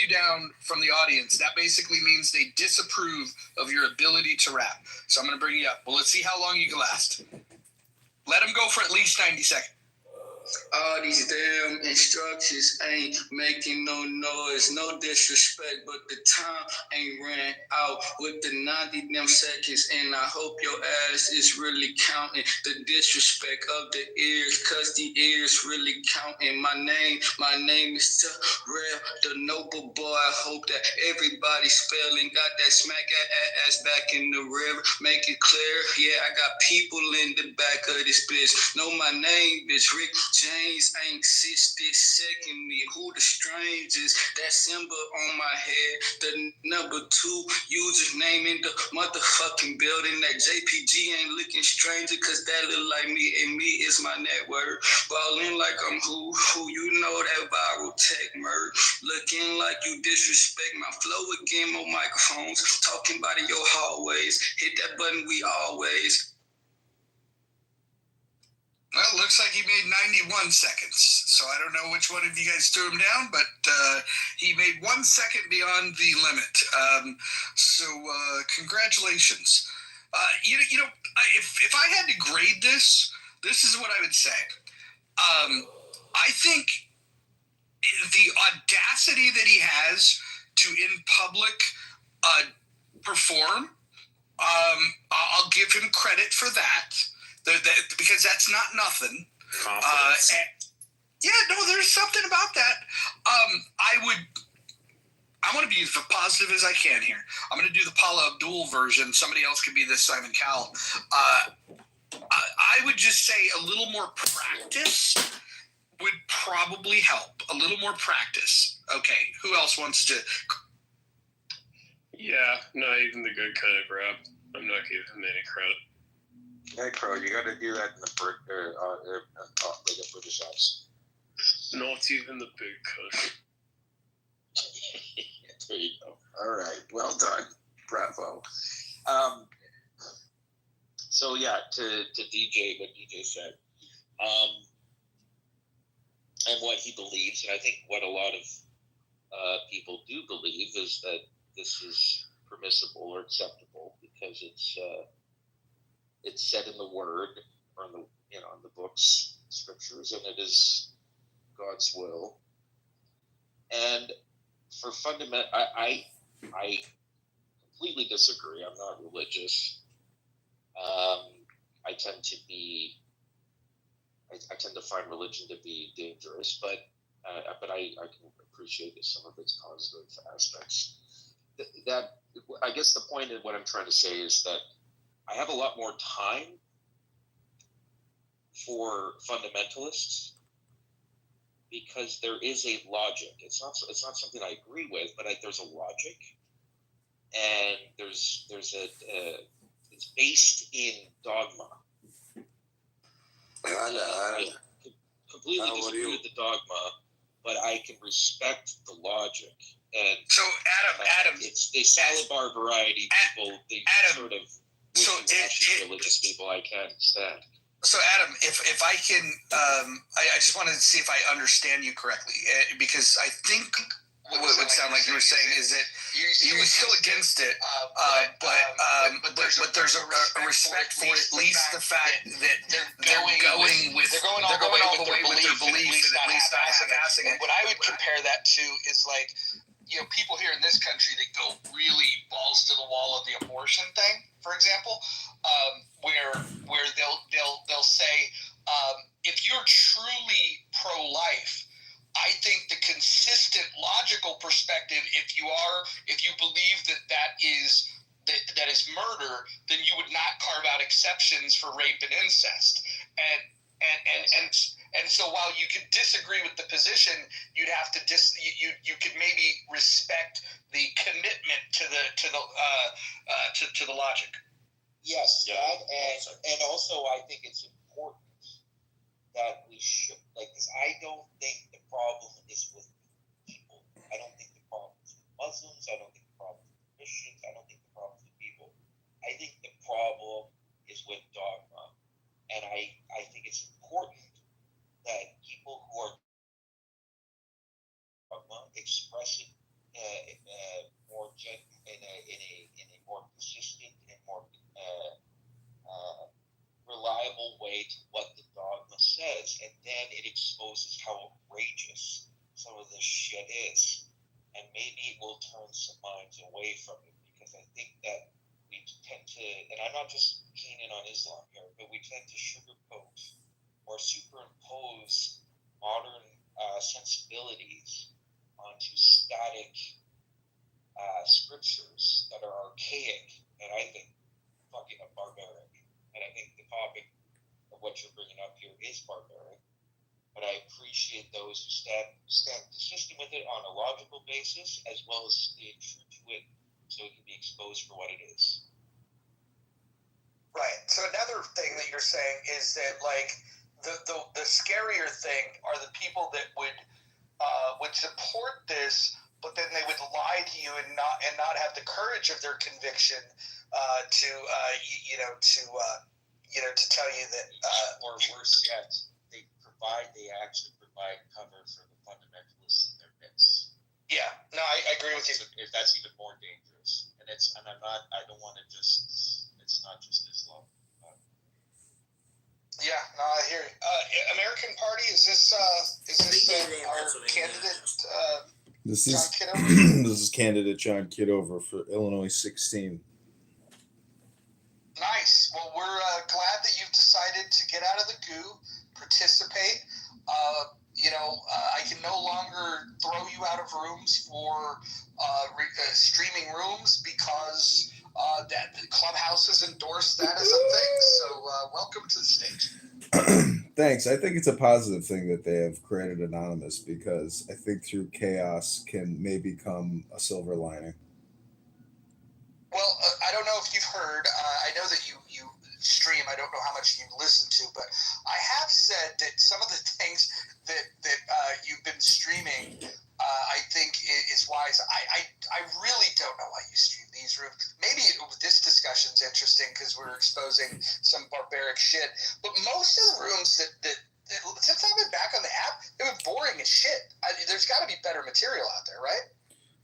you down from the audience, that basically means they disapprove of your ability to rap. So I'm going to bring you up. Well, let's see how long you can last. Let them go for at least 90 seconds. All these damn instructions ain't making no noise, no disrespect, but the time ain't ran out with the 90 damn seconds, and I hope your ass is really counting the disrespect of the ears, cause the ears really counting. My name is Terrell, the noble boy. I hope that everybody's spelling got that smack ass back in the river. Make it clear, yeah, I got people in the back of this bitch. Know my name, bitch, Rick James ain't 60 me. Who the strangers? That symbol on my head. The number 2 username in the motherfucking building. That JPG ain't looking stranger, cause that look like me, and me is my network. Ballin' like I'm who you know, that viral tech merch. Looking like you disrespect my flow again, more microphones. Talking about in your hallways. Hit that button, we always. Well, it looks like he made 91 seconds. So I don't know which one of you guys threw him down, but he made 1 second beyond the limit. So congratulations. You know, if I had to grade this is what I would say. I think the audacity that he has to, in public, perform, I'll give him credit for that. Because that's not nothing. There's something about that. I want to be as positive as I can here. I'm going to do the Paula Abdul version. Somebody else could be the Simon Cowell. I would just say a little more practice would probably help. A little more practice. Okay, who else wants to? Yeah, not even the good kind of rap. I'm not giving him any credit. Hey, Crow, you got to do that in the like a British accent. Not even the big cut. There you go. All right, well done, bravo. So yeah, to DJ, what DJ said, and what he believes, and I think what a lot of people do believe is that this is permissible or acceptable because it's said in the Word or in the books, scriptures, and it is God's will. And for fundamental, I completely disagree. I'm not religious. I tend to find religion to be dangerous, but I can appreciate some of its positive aspects. That I guess the point of what I'm trying to say is that I have a lot more time for fundamentalists because there is a logic. It's not something I agree with, but there's a logic, and there's it's based in dogma. I completely disagree with the dogma, but I can respect the logic. And so Adam, they salad bar variety people. They Adam, sort of. So religious people I can't stand. So Adam, if I can, I just wanted to see if I understand you correctly, because I think what would sound like you were saying is that you're still against it, but there's a respect for at least the fact that they're going all the way with their belief, and at least not half-assing it. What I would compare that to is like, people here in this country that go really balls to the wall of the abortion thing, for example, where they'll say, if you're truly pro-life, I think the consistent logical perspective, if you believe that is murder, then you would not carve out exceptions for rape and incest. And so while you could disagree with the position, you'd have to you could maybe respect the commitment to the logic. Yes, yeah, and also I think it's important that we should, because I don't think the problem is with people. I don't think the problem is with Muslims. I don't think the problem is with Christians. I don't think the problem is with people. I think the problem is with dogma, and I think it's important that people who are dogma express it and maybe it will turn some minds away from it, because I think that we tend to, and I'm not just keying in on Islam here, but we tend to sugarcoat or superimpose modern sensibilities onto static scriptures that are archaic and I think fucking barbaric. And I think the topic of what you're bringing up here is barbaric. But I appreciate those who stand consistent with it on a logical basis, as well as staying true to it, so it can be exposed for what it is. Right. So another thing that you're saying is that, like, the scarier thing are the people that would support this, but then they would lie to you and not have the courage of their conviction to tell you that, or worse yet, they actually provide cover for the fundamentalists in their midst. Yeah, no, I agree with you. If that's even more dangerous, and I don't want to just. It's not just Islam. Yeah, no, I hear you. American Party, is this our candidate? This John is Kitover? this is candidate John Kitover for Illinois 16. Nice. Well, we're glad that you've decided to get out of the goo, participate. I can no longer throw you out of rooms for streaming rooms because that the Clubhouse has endorsed that as a thing. So welcome to the stage. Thanks. I think it's a positive thing that they have created Anonymous, because I think through chaos can maybe come a silver lining. Well, I don't know if you've heard. I know that you stream. I don't know how much you listen to, but I have said that some of the things that you've been streaming, I think is wise. I really don't know why you stream these rooms. Maybe this discussion's interesting because we're exposing some barbaric shit. But most of the rooms that since I've been back on the app, they've been boring as shit. There's got to be better material out there, right?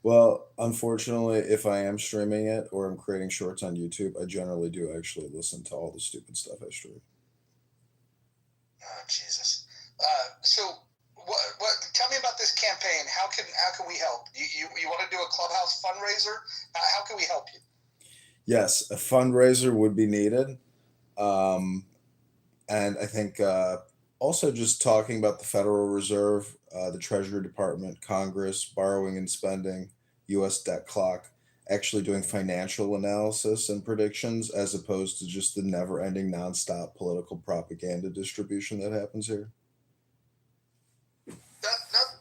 Well, unfortunately, if I am streaming it or I'm creating shorts on YouTube, I generally do actually listen to all the stupid stuff I stream. Oh, Jesus. So what? Tell me about this campaign. How can we help? You want to do a Clubhouse fundraiser? How can we help you? Yes, a fundraiser would be needed. And I think also just talking about the Federal Reserve, the Treasury Department, Congress, borrowing and spending, U.S. debt clock, actually doing financial analysis and predictions as opposed to just the never-ending nonstop political propaganda distribution that happens here.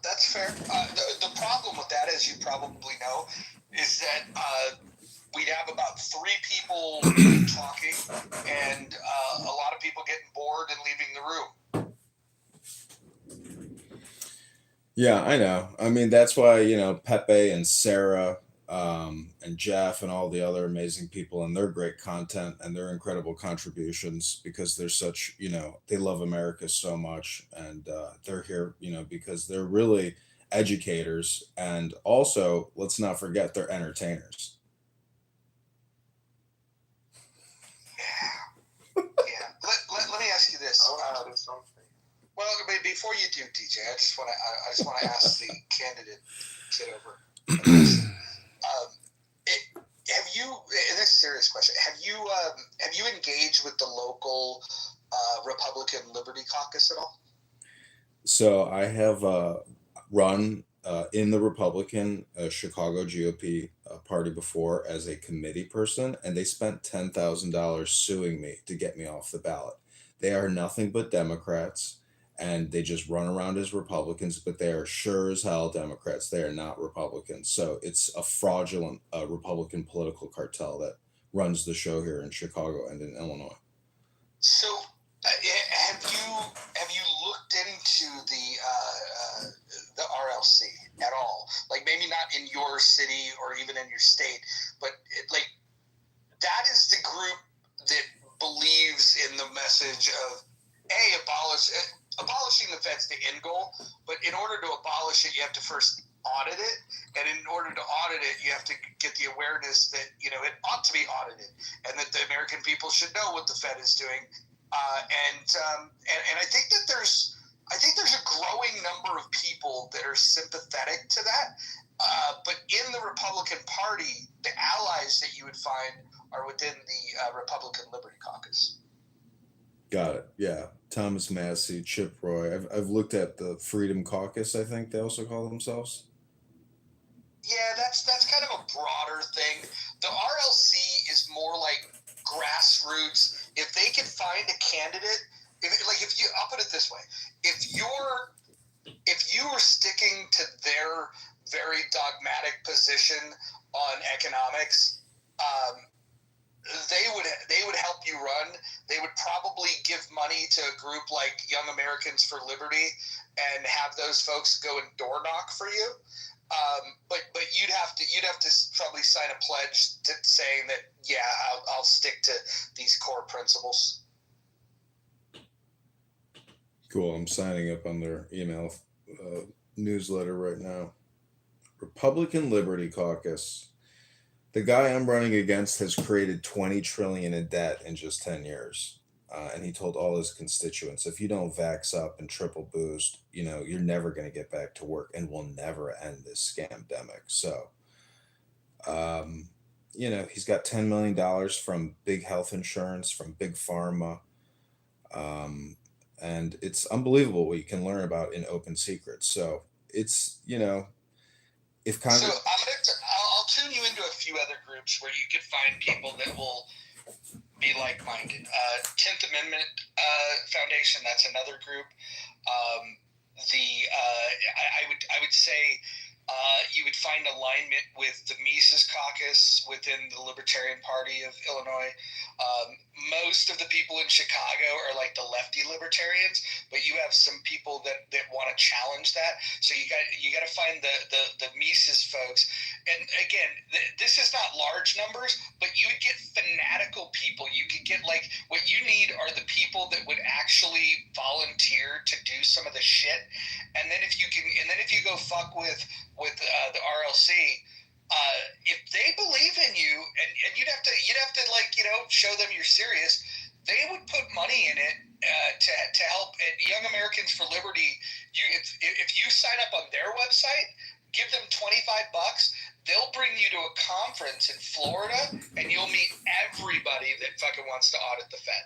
That's fair. The problem with that, as you probably know, is that we'd have about 3 people talking, and a lot of people getting bored and leaving the room. Yeah, I know. I mean, that's why, Pepe and Sarah and Jeff and all the other amazing people and their great content and their incredible contributions, because they're such, they love America so much, and they're here, because they're really educators, and also, let's not forget, they're entertainers. Yeah. Let me ask you this. Well, before you do, DJ, I just want to ask the candidate Kitover. Have you? And this is a serious question. Have you engaged with the local Republican Liberty Caucus at all? So I have run in the Republican Chicago GOP party before as a committee person, and they spent $10,000 suing me to get me off the ballot. They are nothing but Democrats, and they just run around as Republicans, but they are sure as hell Democrats. They are not Republicans. So it's a fraudulent Republican political cartel that runs the show here in Chicago and in Illinois. So have you looked into the RLC at all? Like, maybe not in your city or even in your state, but that is the group that believes in the message of abolishing the Fed's the end goal, but in order to abolish it, you have to first audit it, and in order to audit it, you have to get the awareness that it ought to be audited, and that the American people should know what the Fed is doing. And I think that there's a growing number of people that are sympathetic to that, But in the Republican Party, the allies that you would find are within the Republican Liberty Caucus. Got it. Yeah. Thomas Massey, Chip Roy. I've looked at the Freedom Caucus, I think they also call themselves. Yeah, that's kind of a broader thing. The RLC is more like grassroots. If they can find a candidate, I'll put it this way: if you were sticking to their very dogmatic position on economics, they would help you run. They would probably give money to a group like Young Americans for Liberty and have those folks go and door knock for you. But you'd have to probably sign a pledge saying that, yeah, I'll stick to these core principles. Cool. I'm signing up on their email newsletter right now. Republican Liberty Caucus. The guy I'm running against has created 20 trillion in debt in just 10 years. And he told all his constituents, if you don't vax up and triple boost, you're never going to get back to work, and we'll never end this scamdemic. So, he's got $10 million from big health insurance, from big pharma. And it's unbelievable what you can learn about in open secrets. So it's, if Congress... So I'll tune you into a few other groups where you could find people that will be like-minded. 10th Amendment Foundation, that's another group. I would say you would find alignment with the Mises Caucus within the Libertarian Party of Illinois. Most of the people in Chicago are like the lefty libertarians, but you have some people that want to challenge that. So you got to find the Mises folks. And again, this is not large numbers, but you would get fanatical people. You could get what you need are the people that would actually volunteer to do some of the shit. And then if you go fuck with the RLC, if they believe in you, and you'd have to show them you're serious, they would put money in it to help. And Young Americans for Liberty, if you sign up on their website, give them $25. They'll bring you to a conference in Florida, and you'll meet everybody that fucking wants to audit the Fed,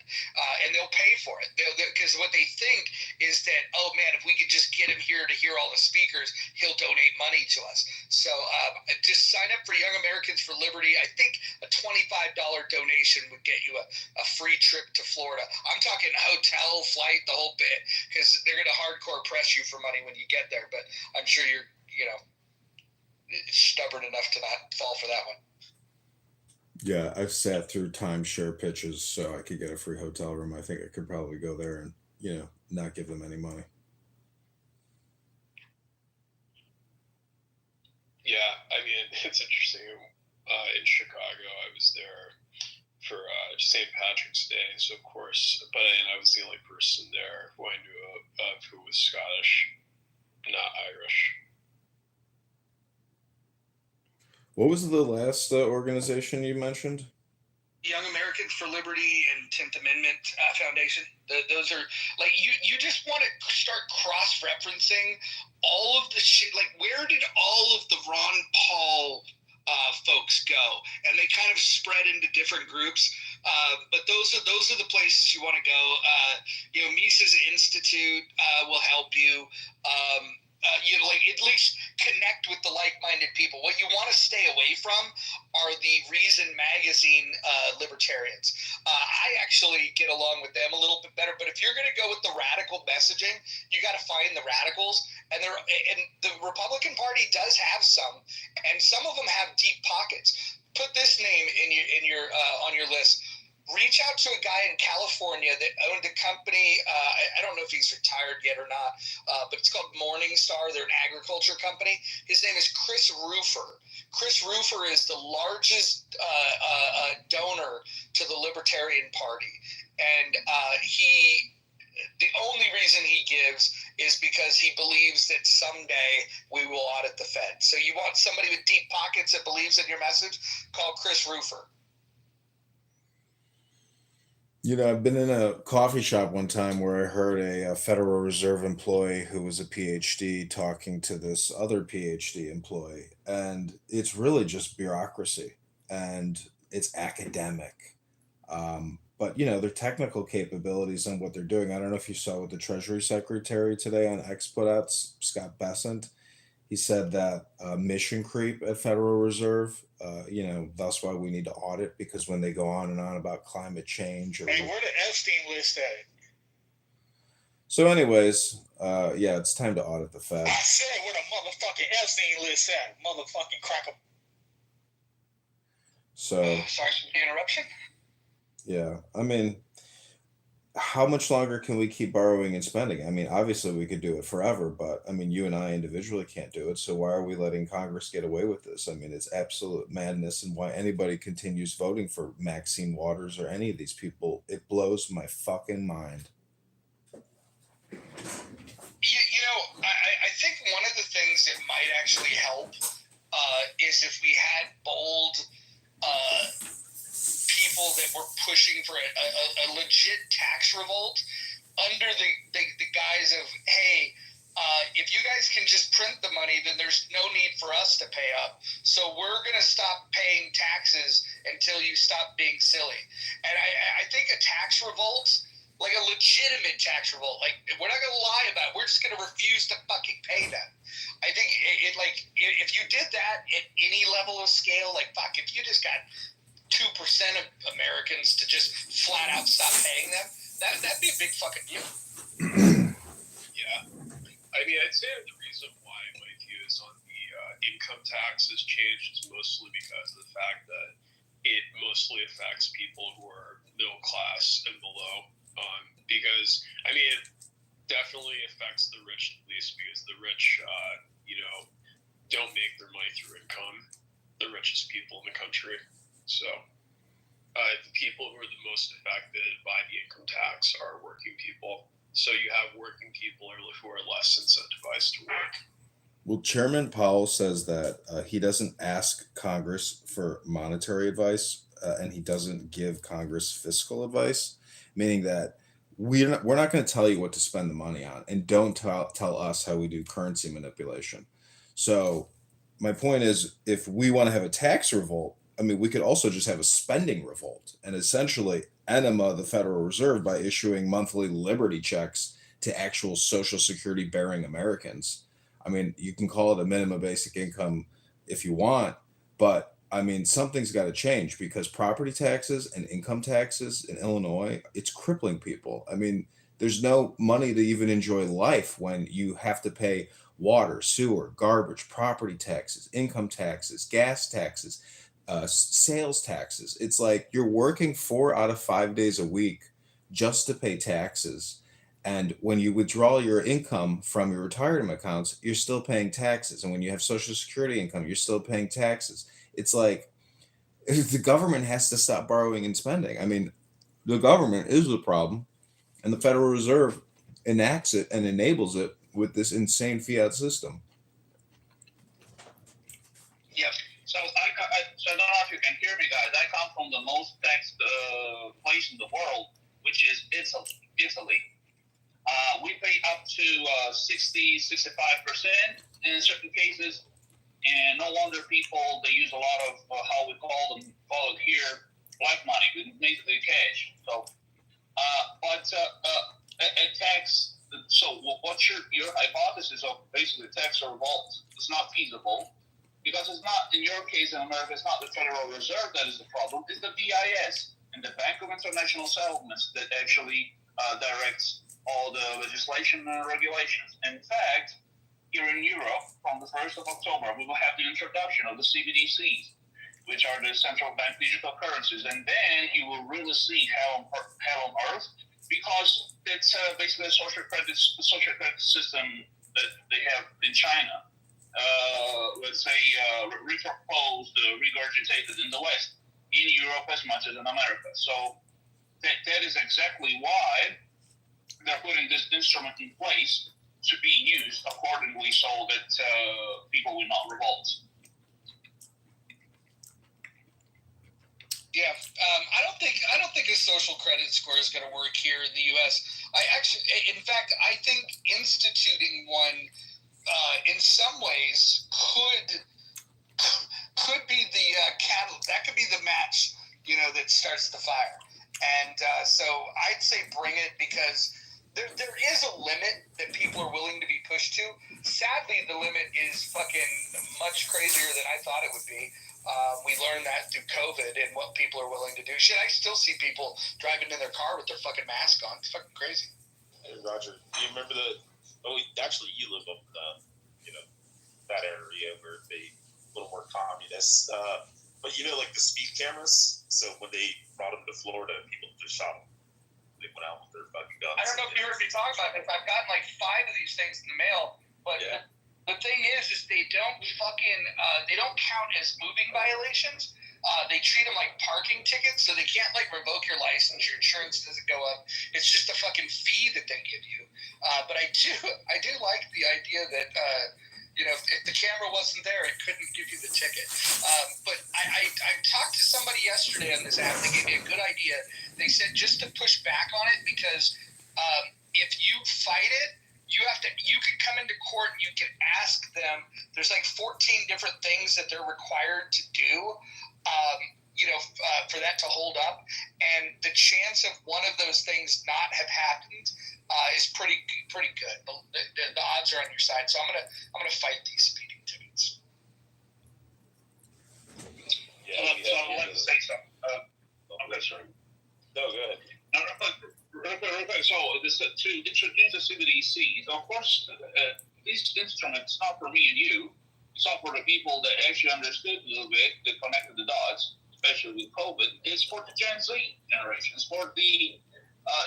and they'll pay for it. Because what they think is that, oh man, if we could just get him here to hear all the speakers, he'll donate money to us. So just sign up for Young Americans for Liberty. I think a $25 donation would get you a free trip to Florida. I'm talking hotel, flight, the whole bit, because they're going to hardcore press you for money when you get there. But I'm sure you're stubborn enough to not fall for that one. Yeah, I've sat through timeshare pitches so I could get a free hotel room. I think I could probably go there and, not give them any money. Yeah, I mean, it's interesting. In Chicago, I was there for St. Patrick's Day, so of course, I was the only person there who I knew of who was Scottish, not Irish. What was the last organization you mentioned? Young Americans for Liberty and 10th Amendment Foundation. Those are you just want to start cross-referencing all of the shit. Like, where did all of the Ron Paul folks go? And they kind of spread into different groups. But those are the places you want to go. Mises Institute will help you. At least connect with the like-minded people. What you want to stay away from are the Reason Magazine libertarians. I actually get along with them a little bit better, but if you're going to go with the radical messaging, you got to find the radicals. And the Republican Party does have some, and some of them have deep pockets. Put this name in your on your list. Reach out to a guy in California that owned a company. I don't know if he's retired yet or not, but it's called Morningstar. They're an agriculture company. His name is Chris Roofer. Chris Roofer is the largest donor to the Libertarian Party. And the only reason he gives is because he believes that someday we will audit the Fed. So you want somebody with deep pockets that believes in your message? Call Chris Roofer. You know, I've been in a coffee shop one time where I heard a Federal Reserve employee who was a PhD talking to this other PhD employee, and it's really just bureaucracy and it's academic. But you know, their technical capabilities and what they're doing. I don't know if you saw what the Treasury Secretary today on X put out, Scott Bessent. He said that mission creep at Federal Reserve, you know, that's why we need to audit because when they go on and on about climate change or Hey, where the Epstein list at? so, anyways, yeah, it's time to audit the Fed. I said where the motherfucking Epstein list at, motherfucking cracker. So, Sorry for the interruption. yeah, I mean, how much longer can we keep borrowing and spending? I mean, obviously we could do it forever, but I mean, you and I individually can't do it. So why are we letting Congress get away with this? I mean, it's absolute madness, and why anybody continues voting for Maxine Waters or any of these people, it blows my fucking mind. I think one of the things that might actually help is if we had bold people that were pushing for a legit tax revolt under the guise of, hey, if you guys can just print the money, then there's no need for us to pay up. So we're going to stop paying taxes until you stop being silly. And I think a tax revolt, like a legitimate tax revolt, like we're not going to lie about it. We're just going to refuse to fucking pay them. I think it like if you did that at any level of scale, like fuck, if you just got 2% of Americans to just flat out stop paying them, that'd be a big fucking deal. Yeah. I mean, I'd say the reason why my views on the income tax has changed is mostly because of the fact that it mostly affects people who are middle class and below. Because, I mean, it definitely affects the rich at least because the rich, don't make their money through income. The richest people in the country. So, the people who are the most affected by the income tax are working people. So you have working people who are less incentivized to work. Well, Chairman Powell says that he doesn't ask Congress for monetary advice and he doesn't give Congress fiscal advice, meaning that we're not going to tell you what to spend the money on and don't tell us how we do currency manipulation. So, my point is if we want to have a tax revolt, I mean, we could also just have a spending revolt and essentially enema the Federal Reserve by issuing monthly liberty checks to actual Social Security bearing Americans. I mean, you can call it a minimum basic income if you want, but I mean, something's got to change because property taxes and income taxes in Illinois, it's crippling people. I mean, there's no money to even enjoy life when you have to pay water, sewer, garbage, property taxes, income taxes, gas taxes, sales taxes. It's like you're working 4 out of 5 days a week just to pay taxes. And when you withdraw your income from your retirement accounts, you're still paying taxes. And when you have Social Security income, you're still paying taxes. It's like the government has to stop borrowing and spending. I mean, the government is the problem, and the Federal Reserve enacts it and enables it with this insane fiat system. Yep. So so I don't know if you can hear me, guys. I come from the most taxed place in the world, which is Italy. We pay up to 65% in certain cases, and no wonder people they use a lot of how we call it here black money, basically cash. So, a tax. So, what's your hypothesis of basically tax revolt? It's not feasible because it's not in your case in America. It's not the Federal Reserve that is the problem. It's the BIS and the Bank of International Settlements that actually directs all the legislation and regulations. In fact, here in Europe, from the 1st of October, we will have the introduction of the CBDCs, which are the central bank digital currencies. And then you will really see hell on earth because it's basically a social credit system that they have in China. Let's say reproposed, regurgitated in the West, in Europe as much as in America. So that is exactly why they're putting this instrument in place to be used accordingly so that people will not revolt. Yeah, I don't think a social credit score is going to work here in the U.S. In fact, I think instituting one in some ways could be the catalyst. That could be the match, that starts the fire. And so I'd say bring it, because there is a limit that people are willing to be pushed to. Sadly, the limit is fucking much crazier than I thought it would be. We learned that through COVID and what people are willing to do. Shit, I still see people driving in their ar with their fucking mask on. It's fucking crazy. Hey, Roger, do you remember actually you live up in, that area where they a little more communist. But like the speed cameras. So when they brought them to Florida, people just shot them. They went out with their fucking guns. I don't know if you heard me talk about this. I've gotten like 5 of these things in the mail, but yeah. The thing is they don't they don't count as moving violations. They treat them like parking tickets, so they can't like revoke your license. Your insurance doesn't go up. It's just a fucking fee that they give you. But I do like the idea that if the camera wasn't there, it couldn't give you the ticket. But I talked to somebody yesterday on this app. They gave me a good idea. They said just to push back on it, because if you fight it, you can come into court and you can ask them. There's like 14 different things that they're required to do, for that to hold up. And the chance of one of those things not have happened is pretty good. The odds are on your side. So I'm gonna fight these speeding tickets. Yeah, so I wanted to say something. I'm sorry. No, go ahead. No, real quick. So to introduce the CBDCs, of course, these instruments, not for me and you, it's not for the people that actually understood a little bit, that connected the dots, especially with COVID. It's for the Gen Z generation. It's for the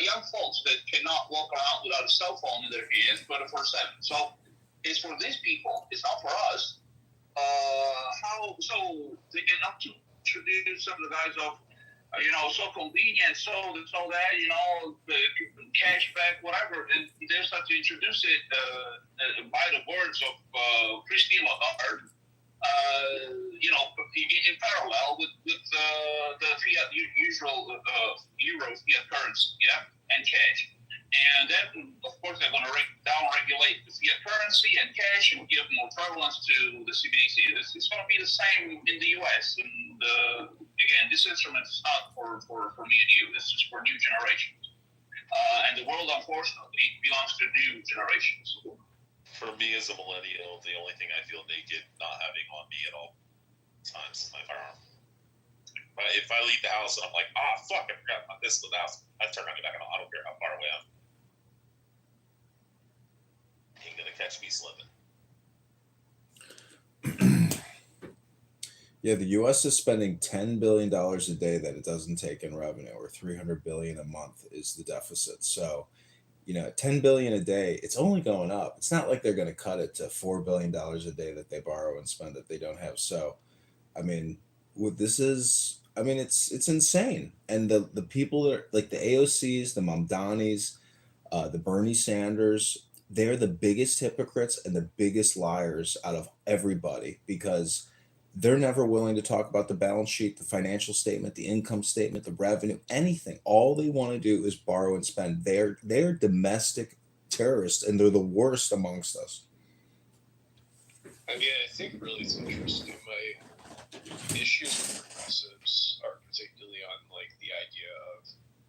young folks that cannot walk around without a cell phone in their hands 24/7. So it's for these people. It's not for us. Not to introduce some of the guys of, so convenient, so that, the cash back, whatever. And they start to introduce it by the words of Christine Lagarde, in parallel with the fiat usual euro fiat currency, and cash. And then, of course, they're going to down-regulate the fiat currency and cash and give more prevalence to the CBDC. It's going to be the same in the U.S. And again, this instrument is not for me and you. This is for new generations. And the world, unfortunately, belongs to new generations. For me as a millennial, the only thing I feel naked not having on me at all times is my firearm. If I leave the house and I'm like, fuck, I forgot my pistol in the house, I turn my back and I don't care how far away I am. Ain't gonna catch me slipping. Yeah, the U.S. is spending $10 billion a day that it doesn't take in revenue, or $300 billion a month is the deficit. So, $10 billion a day, it's only going up. It's not like they're going to cut it to $4 billion a day that they borrow and spend that they don't have. So, it's insane. And the people that are like the AOCs, the Mamdanis, the Bernie Sanders, they're the biggest hypocrites and the biggest liars out of everybody, because they're never willing to talk about the balance sheet, the financial statement, the income statement, the revenue, anything. All they want to do is borrow and spend. They're domestic terrorists, and they're the worst amongst us. I think really it's interesting. My issues with progressives are particularly on the idea of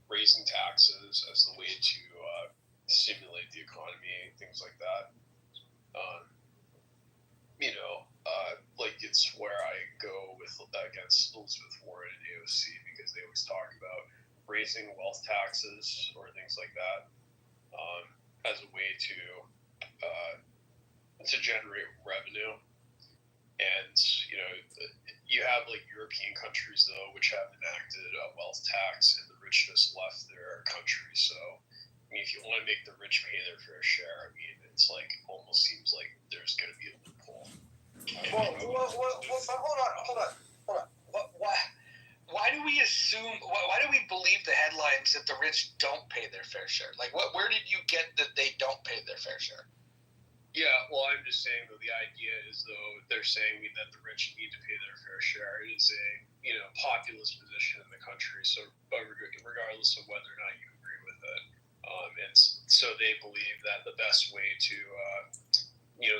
raising taxes as the way to stimulate the economy, things like that. It's where I go against Elizabeth Warren and AOC, because they always talk about raising wealth taxes or things like that as a way to generate revenue. And you have European countries though which have enacted a wealth tax, and the rich just left their country. So if you want to make the rich pay their fair share, it's almost seems like there's going to be a loophole. Hold on. Why do we assume? Why do we believe the headlines that the rich don't pay their fair share? Where did you get that they don't pay their fair share? Yeah, well, I'm just saying that the idea is, though, they're saying that the rich need to pay their fair share. It is a populist position in the country. So, but regardless of whether or not you agree with it, and so they believe that the best way to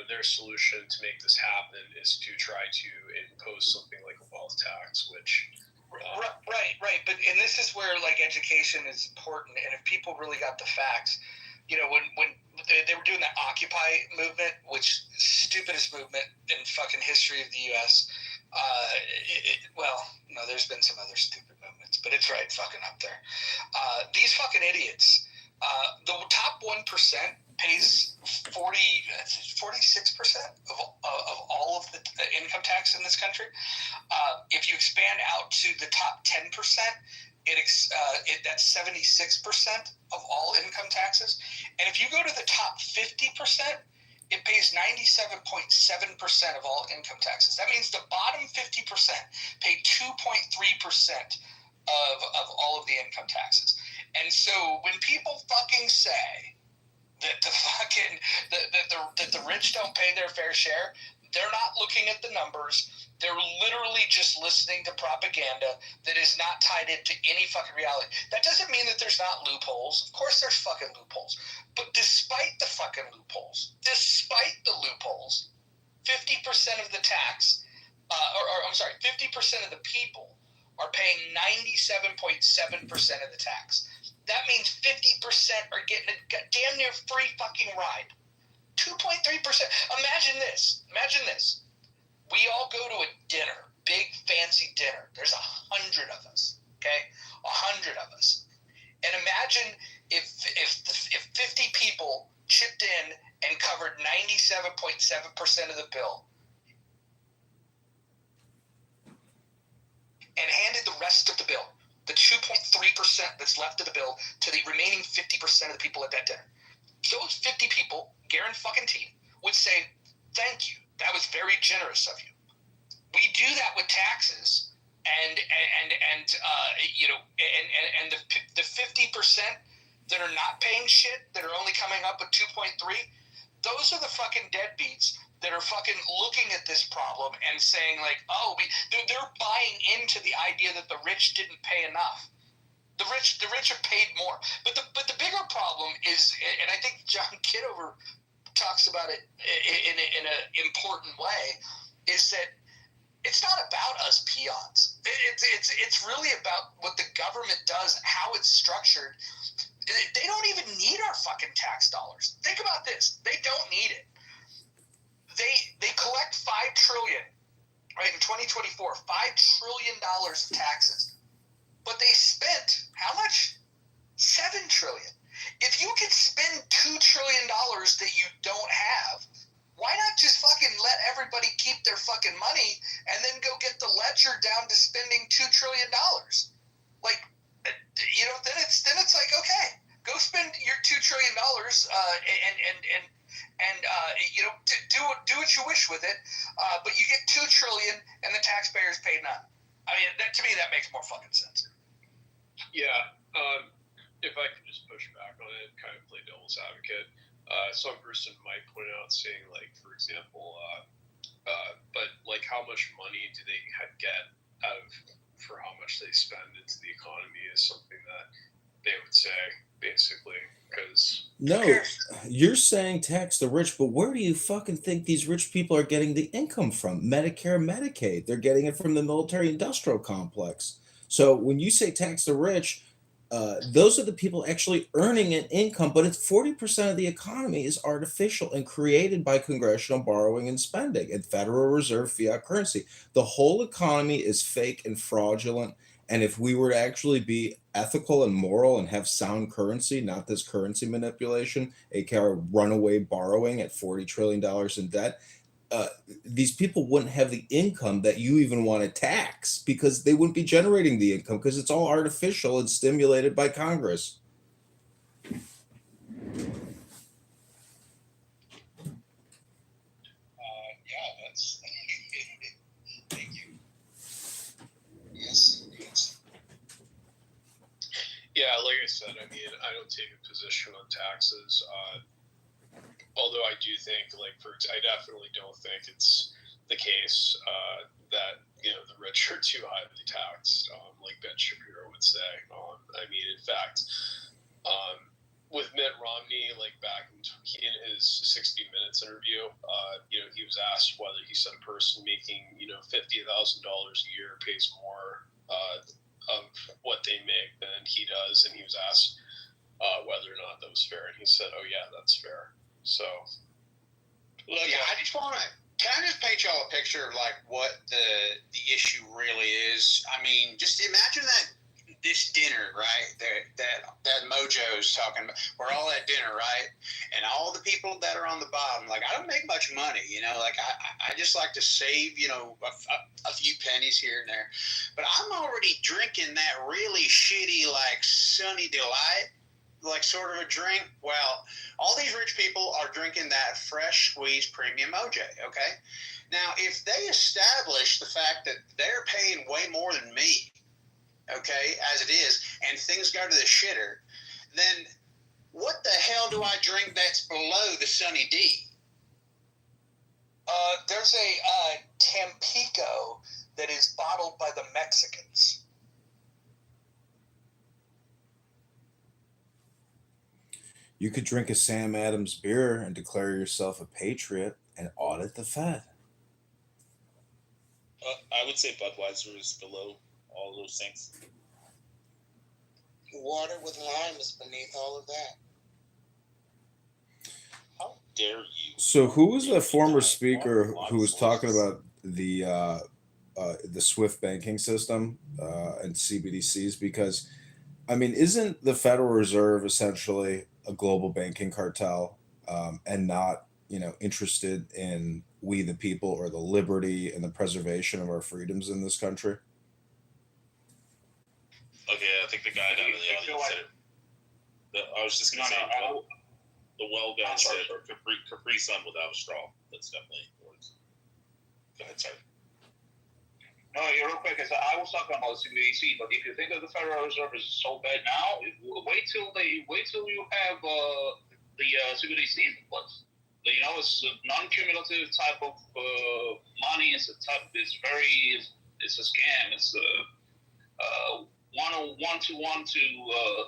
their solution to make this happen is to try to impose something like a wealth tax, which right. But and this is where like education is important, and if people really got the facts, when they were doing that Occupy movement, which stupidest movement in fucking history of the U.S. Well, no, there's been some other stupid movements, but it's right fucking up there. These fucking idiots. The top 1% pays 46% of all of the income tax in this country. If you expand out to the top 10%, that's 76% of all income taxes. And if you go to the top 50%, it pays 97.7% of all income taxes. That means the bottom 50% pay 2.3% of all of the income taxes. And so when people fucking say that the rich don't pay their fair share, they're not looking at the numbers. They're literally just listening to propaganda that is not tied into any fucking reality. That doesn't mean that there's not loopholes. Of course there's fucking loopholes. But despite the fucking loopholes, 50% of the tax, 50% of the people are paying 97.7% of the tax. That means 50% are getting a damn near free fucking ride. 2.3%. Imagine this. We all go to a dinner, big fancy dinner. There's 100 of us, okay? 100 of us. And imagine if 50 people chipped in and covered 97.7% of the bill and handed the rest of the bill, the 2.3% that's left of the bill, to the remaining 50% of the people at that dinner. Those 50 people, guaranteed, would say, "Thank you. That was very generous of you." We do that with taxes, and the 50% that are not paying shit, that are only coming up with 2.3, those are the fucking deadbeats that are fucking looking at this problem and saying like, they're buying into the idea that the rich didn't pay enough. The rich are paid more. But the bigger problem is, and I think John Kitover talks about it in an important way, is that it's not about us peons. It's really about what the government does, how it's structured. They don't even need our fucking tax dollars. Think about this. They don't need it. They collect $5 trillion, right, in 2024, $5 trillion of taxes. But they spent how much? $7 trillion. If you could spend $2 trillion that you don't have, why not just fucking let everybody keep their fucking money and then go get the ledger down to spending $2 trillion? Like, then it's like, okay, go spend your $2 trillion and do what you wish with it, but you get $2 trillion and the taxpayers pay none. I mean, to me, that makes more fucking sense. Yeah, if I could just push back on it, kind of play devil's advocate, some person might point out saying, like, for example, but like, how much money do they get out of for how much they spend into the economy is something that they would say, basically, because No, you're saying tax the rich, but where do you fucking think these rich people are getting the income from? Medicare, Medicaid. They're getting it from the military-industrial complex. So when you say tax the rich, those are the people actually earning an income, but it's 40% of the economy is artificial and created by congressional borrowing and spending and Federal Reserve fiat currency. The whole economy is fake and fraudulent. And if we were to actually be ethical and moral and have sound currency, not this currency manipulation, aka runaway borrowing at $40 trillion in debt, these people wouldn't have the income that you even want to tax because they wouldn't be generating the income because it's all artificial and stimulated by Congress. That's thank you. Yes. Yeah, like I said, I mean, I don't take a position on taxes. although I do think, I definitely don't think it's the case that the rich are too highly taxed, like Ben Shapiro would say. I mean, in fact, with Mitt Romney, back in his 60 Minutes interview, he was asked whether he said a person making $50,000 a year pays more of what they make than he does, and he was asked whether or not that was fair, and he said, "Oh yeah, that's fair." So, look, can I just paint y'all a picture of what the issue really is? I mean, just imagine this dinner, right? That Mojo's talking about. We're all at dinner, right? And all the people that are on the bottom, I don't make much money, I just like to save, a few pennies here and there. But I'm already drinking that really shitty, Sunny Delight, sort of a drink. Well, all these rich people are drinking that fresh squeezed premium OJ, okay? Now, if they establish the fact that they're paying way more than me, okay, as it is, and things go to the shitter, then what the hell do I drink that's below the Sunny D? There's a Tampico that is bottled by the Mexicans. You could drink a Sam Adams beer and declare yourself a patriot and audit the Fed. I would say Budweiser is below all those things. Water with lime is beneath all of that. How dare you? So, who was the former speaker who was talking about the SWIFT banking system and CBDCs? Because, I mean, isn't the Federal Reserve essentially a global banking cartel and not, interested in we the people or the liberty and the preservation of our freedoms in this country? Okay, I think the guy down in the audience said it. I was just going to say, the well guy said Capri Sun without a straw. That's definitely words. Go ahead, sorry. No, real quick, I was talking about CBDC, but if you think that the Federal Reserve is so bad now, wait till you have the CBDC in place. It's a non-cumulative type of money. It's a scam. It's a one-to-one to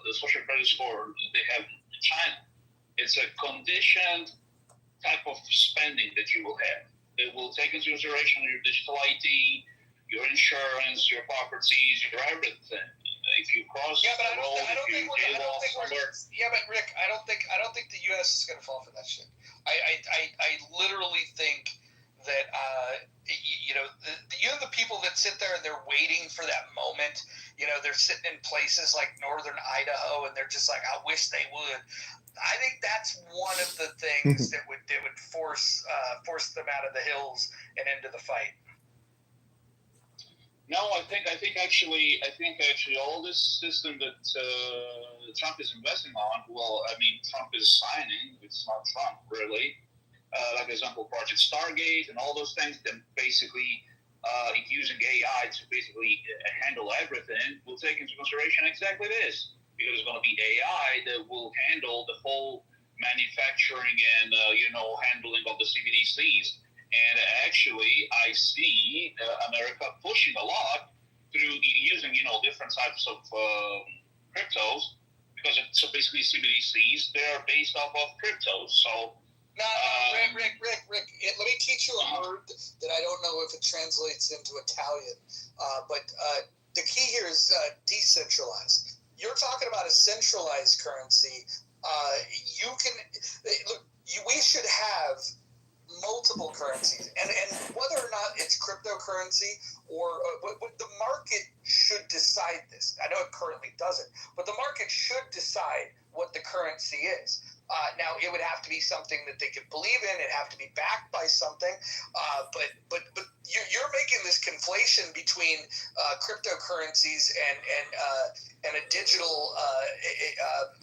the social credit score they have in China. It's a conditioned type of spending that you will have. It will take into consideration your digital ID, your insurance, your properties, your everything. If you cross but the road, but Rick, I don't think the U.S. is going to fall for that shit. I literally think that the people that sit there and they're waiting for that moment. They're sitting in places like northern Idaho and they're just like, I wish they would. I think that's one of the things that would force them out of the hills and into the fight. No, I think actually all this system that Trump is investing on. Well, I mean, Trump is signing. It's not Trump really. Like example, Project Stargate and all those things. Then basically, using AI to basically handle everything will take into consideration exactly this, because it's going to be AI that will handle the whole manufacturing and handling of the CBDCs. And actually, I see America pushing a lot through using, different types of cryptos, because so basically CBDCs, they're based off of cryptos. So, Rick, let me teach you a word that I don't know if it translates into Italian, but the key here is decentralized. You're talking about a centralized currency. We should have multiple currencies, and whether or not it's cryptocurrency or the market should decide this. I know it currently doesn't, but the market should decide what the currency is. Now, it would have to be something that they could believe in. It'd have to be backed by something. But you're making this conflation between cryptocurrencies and a digital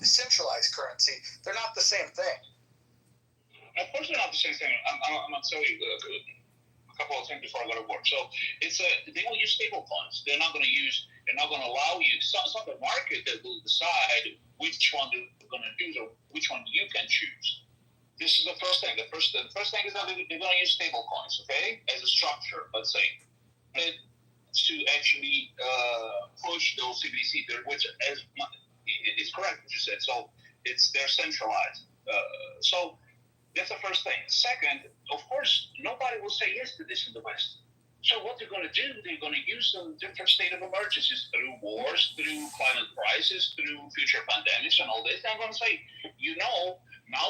centralized currency. They're not the same thing. Of course, they're not the same thing. I'm going to tell you a couple of things before I go to work. So they will use stable funds. They're not going to allow you. It's not the market that will decide which one they're going to choose or which one you can choose. this is the first thing. The first thing is that they're going to use stable coins, okay, as a structure, let's say, and to actually push those CBDC, which it's correct what you said. So they're centralized. So that's the first thing. Second, of course, nobody will say yes to this in the West. So what they're going to do, they're going to use some different state of emergencies through wars, through climate crisis, through future pandemics and all this. I'm going to say, now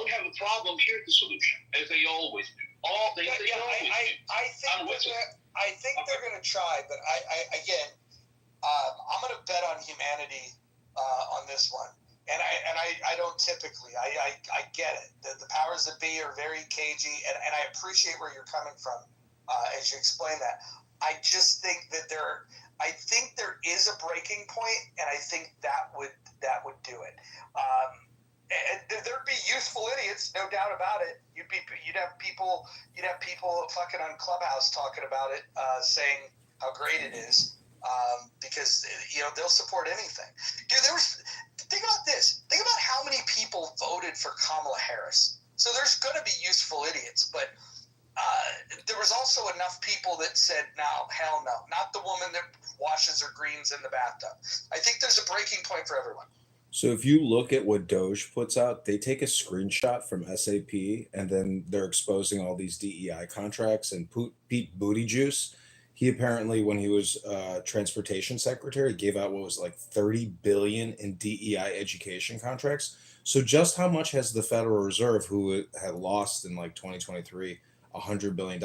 we have a problem, here's the solution, as they always do. I think they're going to try, but I'm going to bet on humanity on this one. And I don't typically. I get it. The powers that be are very cagey, and I appreciate where you're coming from as you explain that. I just think that there is a breaking point, and I think that would do it. And there'd be useful idiots, no doubt about it. You'd have people fucking on Clubhouse talking about it, saying how great it is, because they'll support anything. Dude, think about this. Think about how many people voted for Kamala Harris. So there's going to be useful idiots, but there was also enough people that said, no, hell no, not the woman that washes her greens in the bathtub. I think there's a breaking point for everyone. So if you look at what Doge puts out, they take a screenshot from SAP and then they're exposing all these DEI contracts. And Pete Buttigieg, he apparently, when he was transportation secretary, gave out what was like $30 billion in DEI education contracts. So just how much has the Federal Reserve, who had lost in like 2023, $100 billion,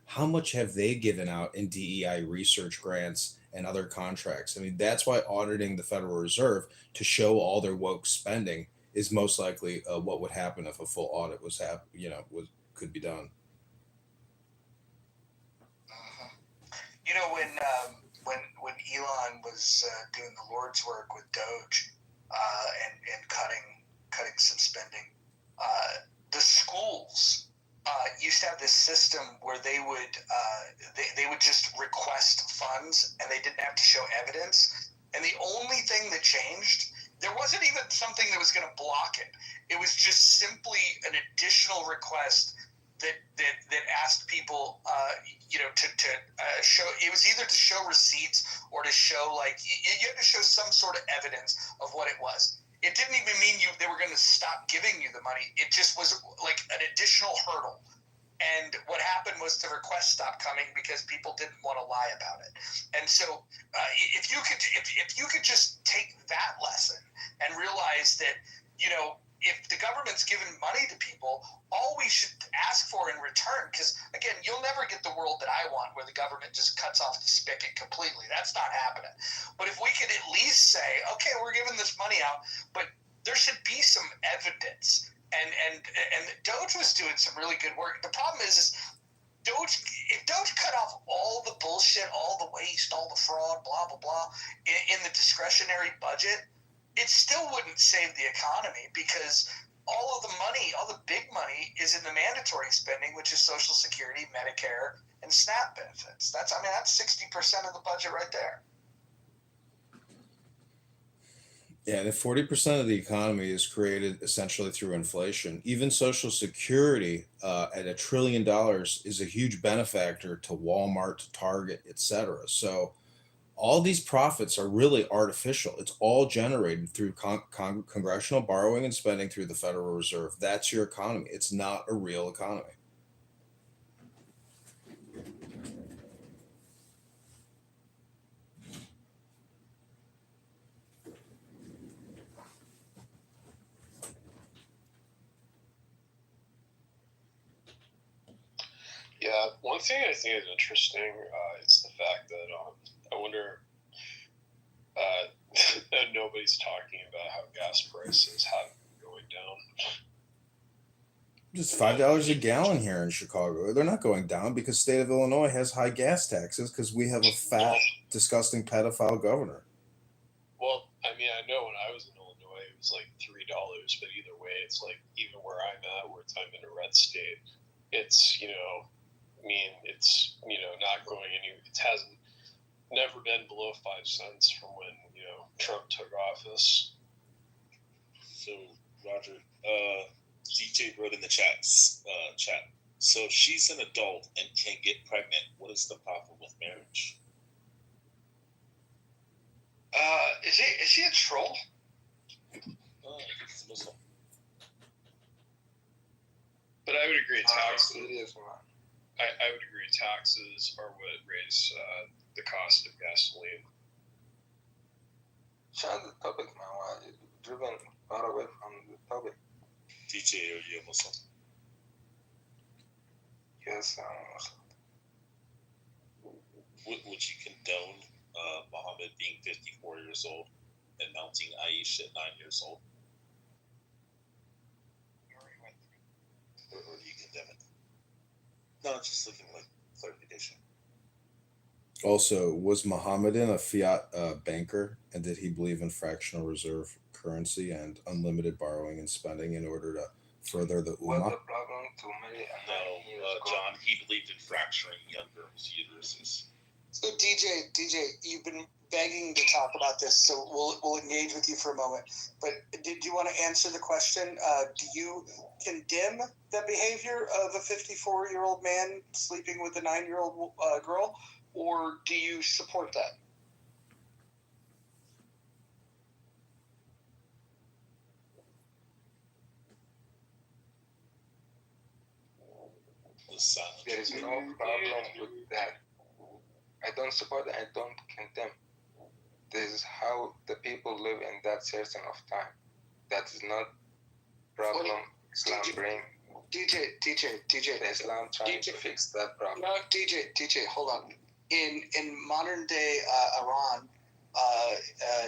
how much have they given out in DEI research grants and other contracts? I mean, that's why auditing the Federal Reserve to show all their woke spending is most likely what would happen if a full audit could be done. When Elon was doing the Lord's work with Doge and cutting some spending, the schools used to have this system where they would just request funds and they didn't have to show evidence. And the only thing that changed, there wasn't even something that was going to block it. It was just simply an additional request that asked people, to show. It was either to show receipts or to show you had to show some sort of evidence of what it was. It didn't even mean they were going to stop giving you the money. It just was like an additional hurdle. And what happened was the requests stopped coming because people didn't want to lie about it. And so, if you could just take that lesson and realize that, if the government's giving money to people, all we should ask for in return, because again, you'll never get the world that I want where the government just cuts off the spigot completely. That's not happening. But if we could at least say, okay, we're giving this money out, but there should be some evidence. And Doge was doing some really good work. The problem is if Doge cut off all the bullshit, all the waste, all the fraud, blah, blah, blah, in the discretionary budget, it still wouldn't save the economy, because all of the money, all the big money, is in the mandatory spending, which is Social Security, Medicare, and SNAP benefits. That's 60% of the budget right there. Yeah, and if 40% of the economy is created essentially through inflation, even Social Security at $1 trillion is a huge benefactor to Walmart, to Target, etc. So all these profits are really artificial. It's all generated through congressional borrowing and spending through the Federal Reserve. That's your economy. It's not a real economy. Yeah, one thing I think is interesting is the fact that I wonder, that nobody's talking about how gas prices have been going down. Just $5 a gallon here in Chicago. They're not going down because the state of Illinois has high gas taxes because we have a fat, disgusting pedophile governor. Well, I mean, I know when I was in Illinois, it was like $3, but either way, it's like even where I'm at, where I'm in a red state, it's, it's, not going it hasn't never been below 5 cents from when, Trump took office. So, Roger, DJ wrote in the chat. So she's an adult and can get pregnant. What is the problem with marriage? Is he a troll? He's a Muslim. But I would agree taxes. It is, man. I would agree taxes are what raise the cost of gasoline. Change the topic, man. Why you driven far away from the topic? DJ, are you a Muslim? Yes, Would you condone Muhammad being 54 years old and mounting Aisha at 9 years old? Or do you condemn it? No, just looking like clarification. Also, was Mohammedan a fiat banker, and did he believe in fractional reserve currency and unlimited borrowing and spending in order to further the what's ummah? the problem to marry a No, John, he believed in fracturing young girls' uteruses. So DJ, you've been begging to talk about this, so we'll engage with you for a moment. But did you want to answer the question? Do you condemn the behavior of a 54-year-old man sleeping with a 9-year-old girl, or do you support that? There is no problem with that. I don't support it, I don't condemn. This is how the people live in that certain of time. That is not problem Islam bring. DJ. The Islam trying to fix that problem. No, DJ, hold on. In modern day Iran,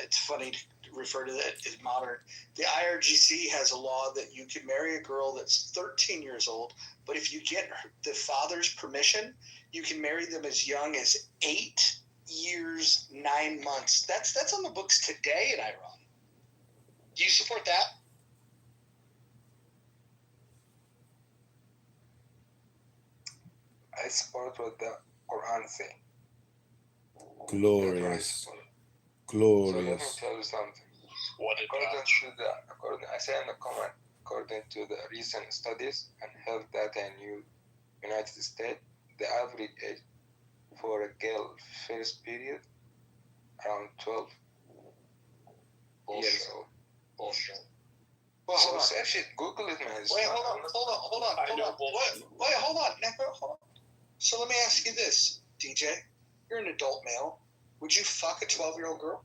it's funny to refer to that as modern. The IRGC has a law that you can marry a girl that's 13 years old, but if you get the father's permission, you can marry them as young as 8 years, 9 months. That's on the books today in Iran. Do you support that? I support what the Quran say. Glorious. So let me Glorious. tell you something. What a I say in the comment, according to the recent studies and health data in United States, the average age for a girl first period around 12 years old. Bullshit. Well, So hold on. search it, Google it, man. Wait, hold on. Nico, hold on. So let me ask you this, DJ. You're an adult male. Would you fuck a 12-year-old girl?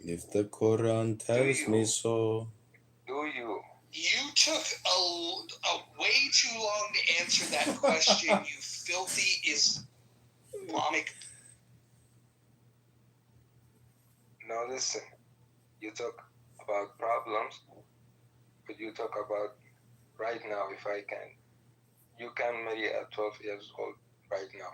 If the Quran tells me so. Do you? You took a way too long to answer that question, you filthy Islamic. Now listen, you talk about problems, but you talk about right now, if I can. You can marry a 12 years old right now.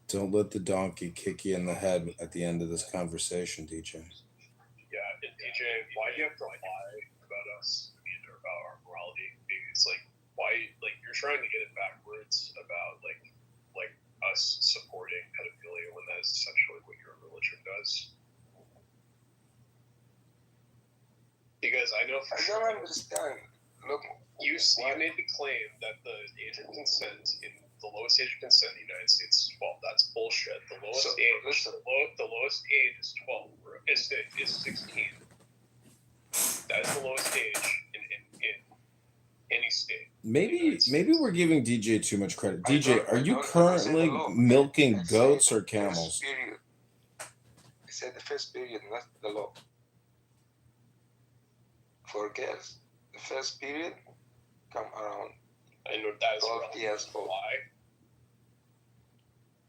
Don't let the donkey kick you in the head at the end of this conversation, DJ. Yeah, and DJ, why do you have to lie about us? I mean, or about our morality? It's like, why? Like, you're trying to get it backwards about like us supporting pedophilia when that is essentially what your religion does. Because I know for I sure. don't understand. Look, You made the claim that the age of consent the lowest age of consent in the United States is 12. That's bullshit. The lowest age is 12. Is 16. That is the lowest age in any state. Maybe we're giving DJ too much credit. DJ, are you currently milking goats or camels? I said the first period, not the law. For girls, the first period come around. I know that is 12 years old. Why?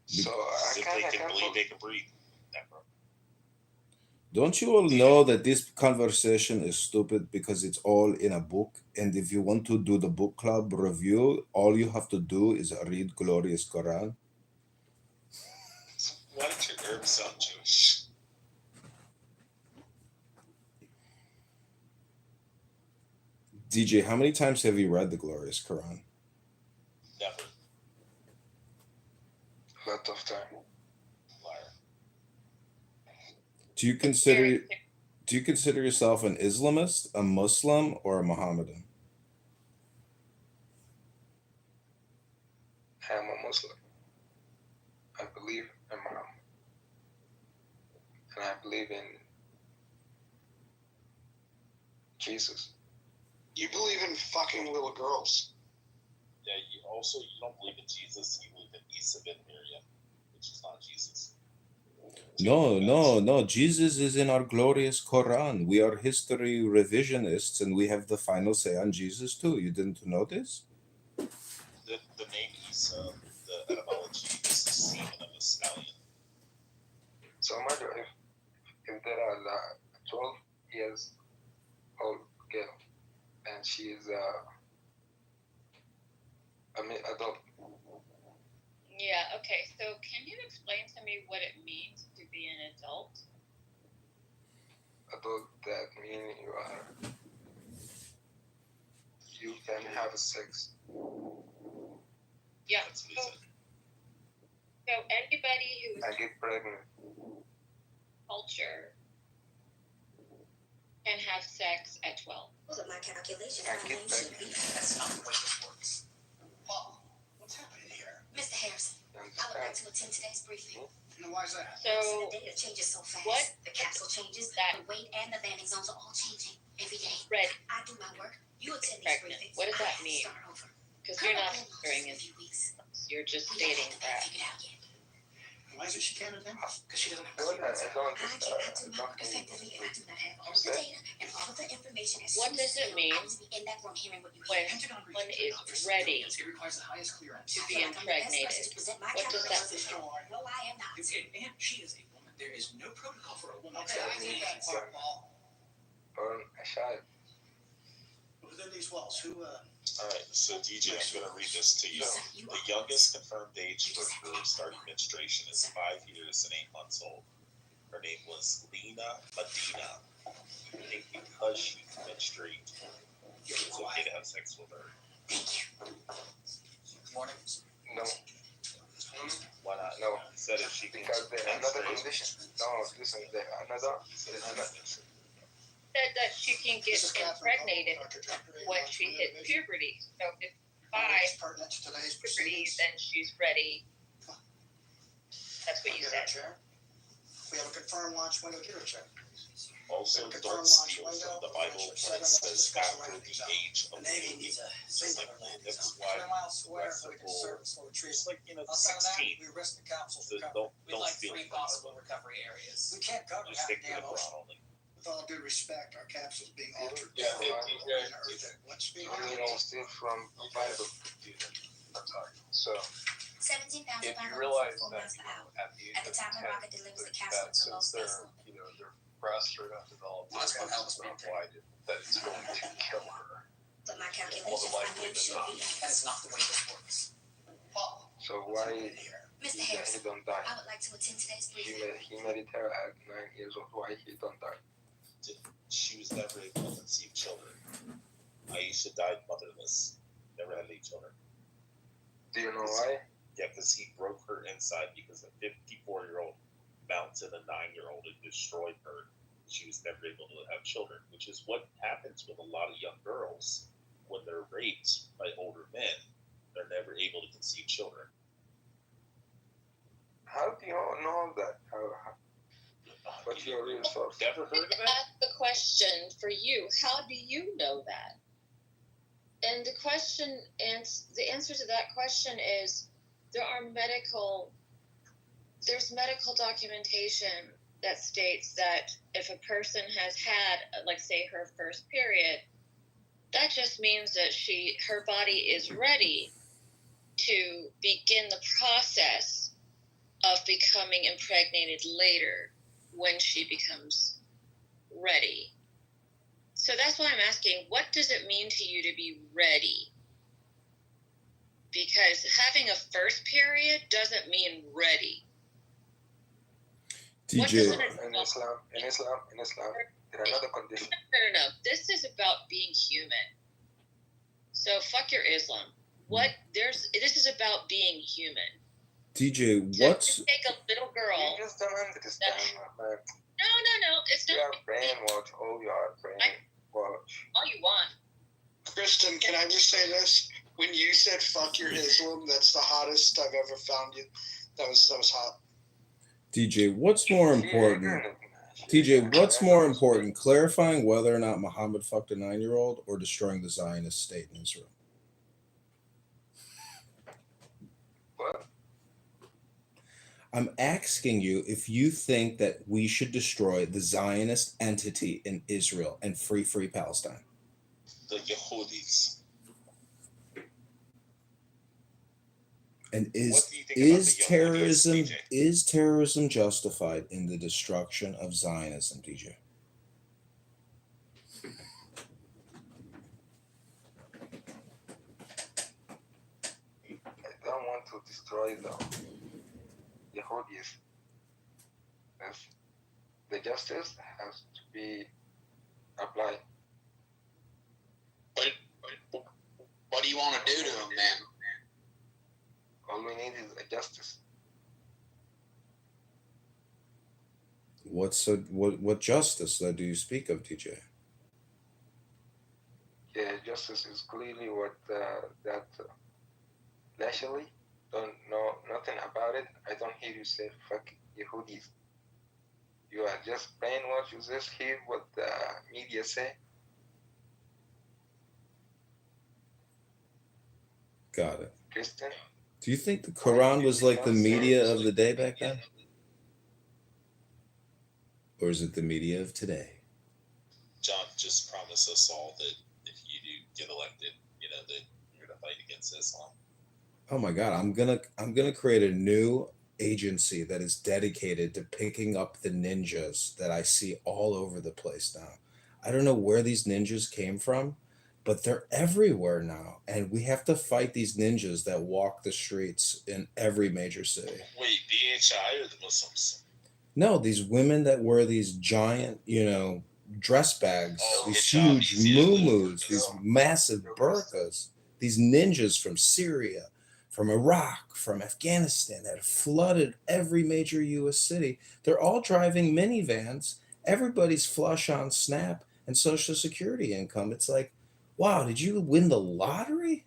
So I can't believe they can breathe. Don't you all know that this conversation is stupid because it's all in a book? And if you want to do the book club review, all you have to do is read Glorious Quran. Why did your herb sound Jewish? DJ, how many times have you read the Glorious Quran? Never. lot of time. Do you consider yourself an Islamist, a Muslim, or a Mohammedan? I am a Muslim. I believe in Muhammad. And I believe in Jesus. You believe in fucking little girls. Yeah, you don't believe in Jesus, you believe in Isa ben Maryam, which is not Jesus. No. Jesus is in our glorious Quran. We are history revisionists and we have the final say on Jesus too. You didn't know this? The name Isa, the etymology is the semen of a stallion. So matter if there are 12 years old girl and she is adult. Yeah, okay. So can you explain to me what it means to be an adult? Adult, that means you can have sex. Yeah. That's what So, he said. so anybody who's I get pregnant. culture can have sex at 12. Look at my calculation. I My get name should be That's not the way this works. Paul, what's happening here? Mr. Harrison. You I would like understand? to attend today's briefing. And why is that? So The data changes so fast. what The capsule changes. that The weight and the landing zones are all changing every day. Red I do my work. You attend these pregnant. briefings. What does I that have to mean? start over. Because you're not Currently, hearing in a it. few weeks. You're just We don't stating have the math that. figured out yet. Why is it she can't attend? Because she doesn't have I don't I do my work don't effectively, and I do not have all of the data and all of the information. As What soon does as it it's mean available, I want to be in that room hearing what you when hear. Pentagon one briefings is are not for ready civilians. It requires the highest clearance. to I be feel like I'm the best person impregnated? to present my What does that calculations. mean? No, I am not. And she is a woman. There is no protocol for a woman. Okay, I get that part, Paul. Burn a child. Within these walls, who, Alright, so DJ, I'm going to read this to you. The youngest confirmed age for her starting menstruation is 5 years and 8 months old. Her name was Lena Medina. You think because she menstruated, it's okay to have sex with her. morning? No, Why not? No. He said if she can because there's another menstruate, condition. No, listen, there's another. Said that she can get impregnated when she hit puberty. So if 5 Pertinent to today's puberty, proceedings. then she's ready. That's what you Get her said. chair. We have a confirmed launch window. Get her chair. also don't steal from the Bible when it says after the age of The Navy baby. needs a It's like, singular landing that's zone. why 100 miles square that's so we can the service for it's retrieval. like, Outside of that, 16. we risk the capsule So for cover. don't We'd like steal 3 from possible recovery areas. We can't cover Just half the stick to the damn ocean. Quran only. With all due respect, our capsule's being altered. Yeah, What's being You don't steal from the Bible. So 17,000 if you pounds realize 4 that miles per hour. at the age At the of time the 10, rocket delivers the capsule that to low since space. they're their breasts are not developed, Well, that's their gonna help breasts us are not maintain. wide, that it's going to kill her. But my More calculations, than my likely name than should not. be. That is not the way this works. Paul, So why Mr. he Harrison, don't die? I would like to attend today's He briefing. married her at 9 years old. Why he don't die? She was never able to conceive children. Aisha died motherless, never had any children. Do you know why? Yeah, because he broke her inside because a 54-year-old mounted a 9-year-old and destroyed her. She was never able to have children, which is what happens with a lot of young girls when they're raped by older men. They're never able to conceive children. How do you know that? What's your real source? Never heard of it? Ask the question for you. How do you know that? And the question, and the answer to that question is there's medical documentation that states that if a person has had, like, say, her first period, that just means that her body is ready to begin the process of becoming impregnated later when she becomes ready. So that's why I'm asking, what does it mean to you to be ready? Because having a first period doesn't mean ready. What does DJ, it In Islam, there are another condition. No. This is about being human. So fuck your Islam. This is about being human. DJ, So what's you take a little girl. You just don't understand, man. No. It's You not. are brainwashed. All you are brainwashed. All you want. Kristen, can I just say this? When you said "fuck your Islam," that's the hottest I've ever found you. That was hot. DJ, what's more important? TJ, what's more important, clarifying whether or not Muhammad fucked a 9-year-old or destroying the Zionist state in Israel? What? I'm asking you if you think that we should destroy the Zionist entity in Israel and free Palestine. The Yehudis. And What do you think about the Yehudis, DJ? is terrorism justified in the destruction of Zionism, DJ? I don't want to destroy the Yehudis. The justice has to be applied. What do you want to do to them, man? All we need is a justice. What justice do you speak of, DJ? Yeah, justice is clearly what that nationally don't know nothing about it. I don't hear you say fuck Yehudis. You are just brainwashed. You just hear what the media say. Got it. Kristen? Do you think the Quran was like the media of the day back then? Or is it the media of today? John just promised us all that if you do get elected, that you're gonna fight against Islam. Oh my God, I'm gonna create a new agency that is dedicated to picking up the ninjas that I see all over the place now. I don't know where these ninjas came from, but they're everywhere now, and we have to fight these ninjas that walk the streets in every major city. Wait, DHI or the Muslims? No, these women that wear these giant, dress bags, these huge muumuus, these massive burqas, these ninjas from Syria, from Iraq, from Afghanistan that have flooded every major U.S. city. They're all driving minivans. Everybody's flush on SNAP and Social Security income. It's like, wow, did you win the lottery?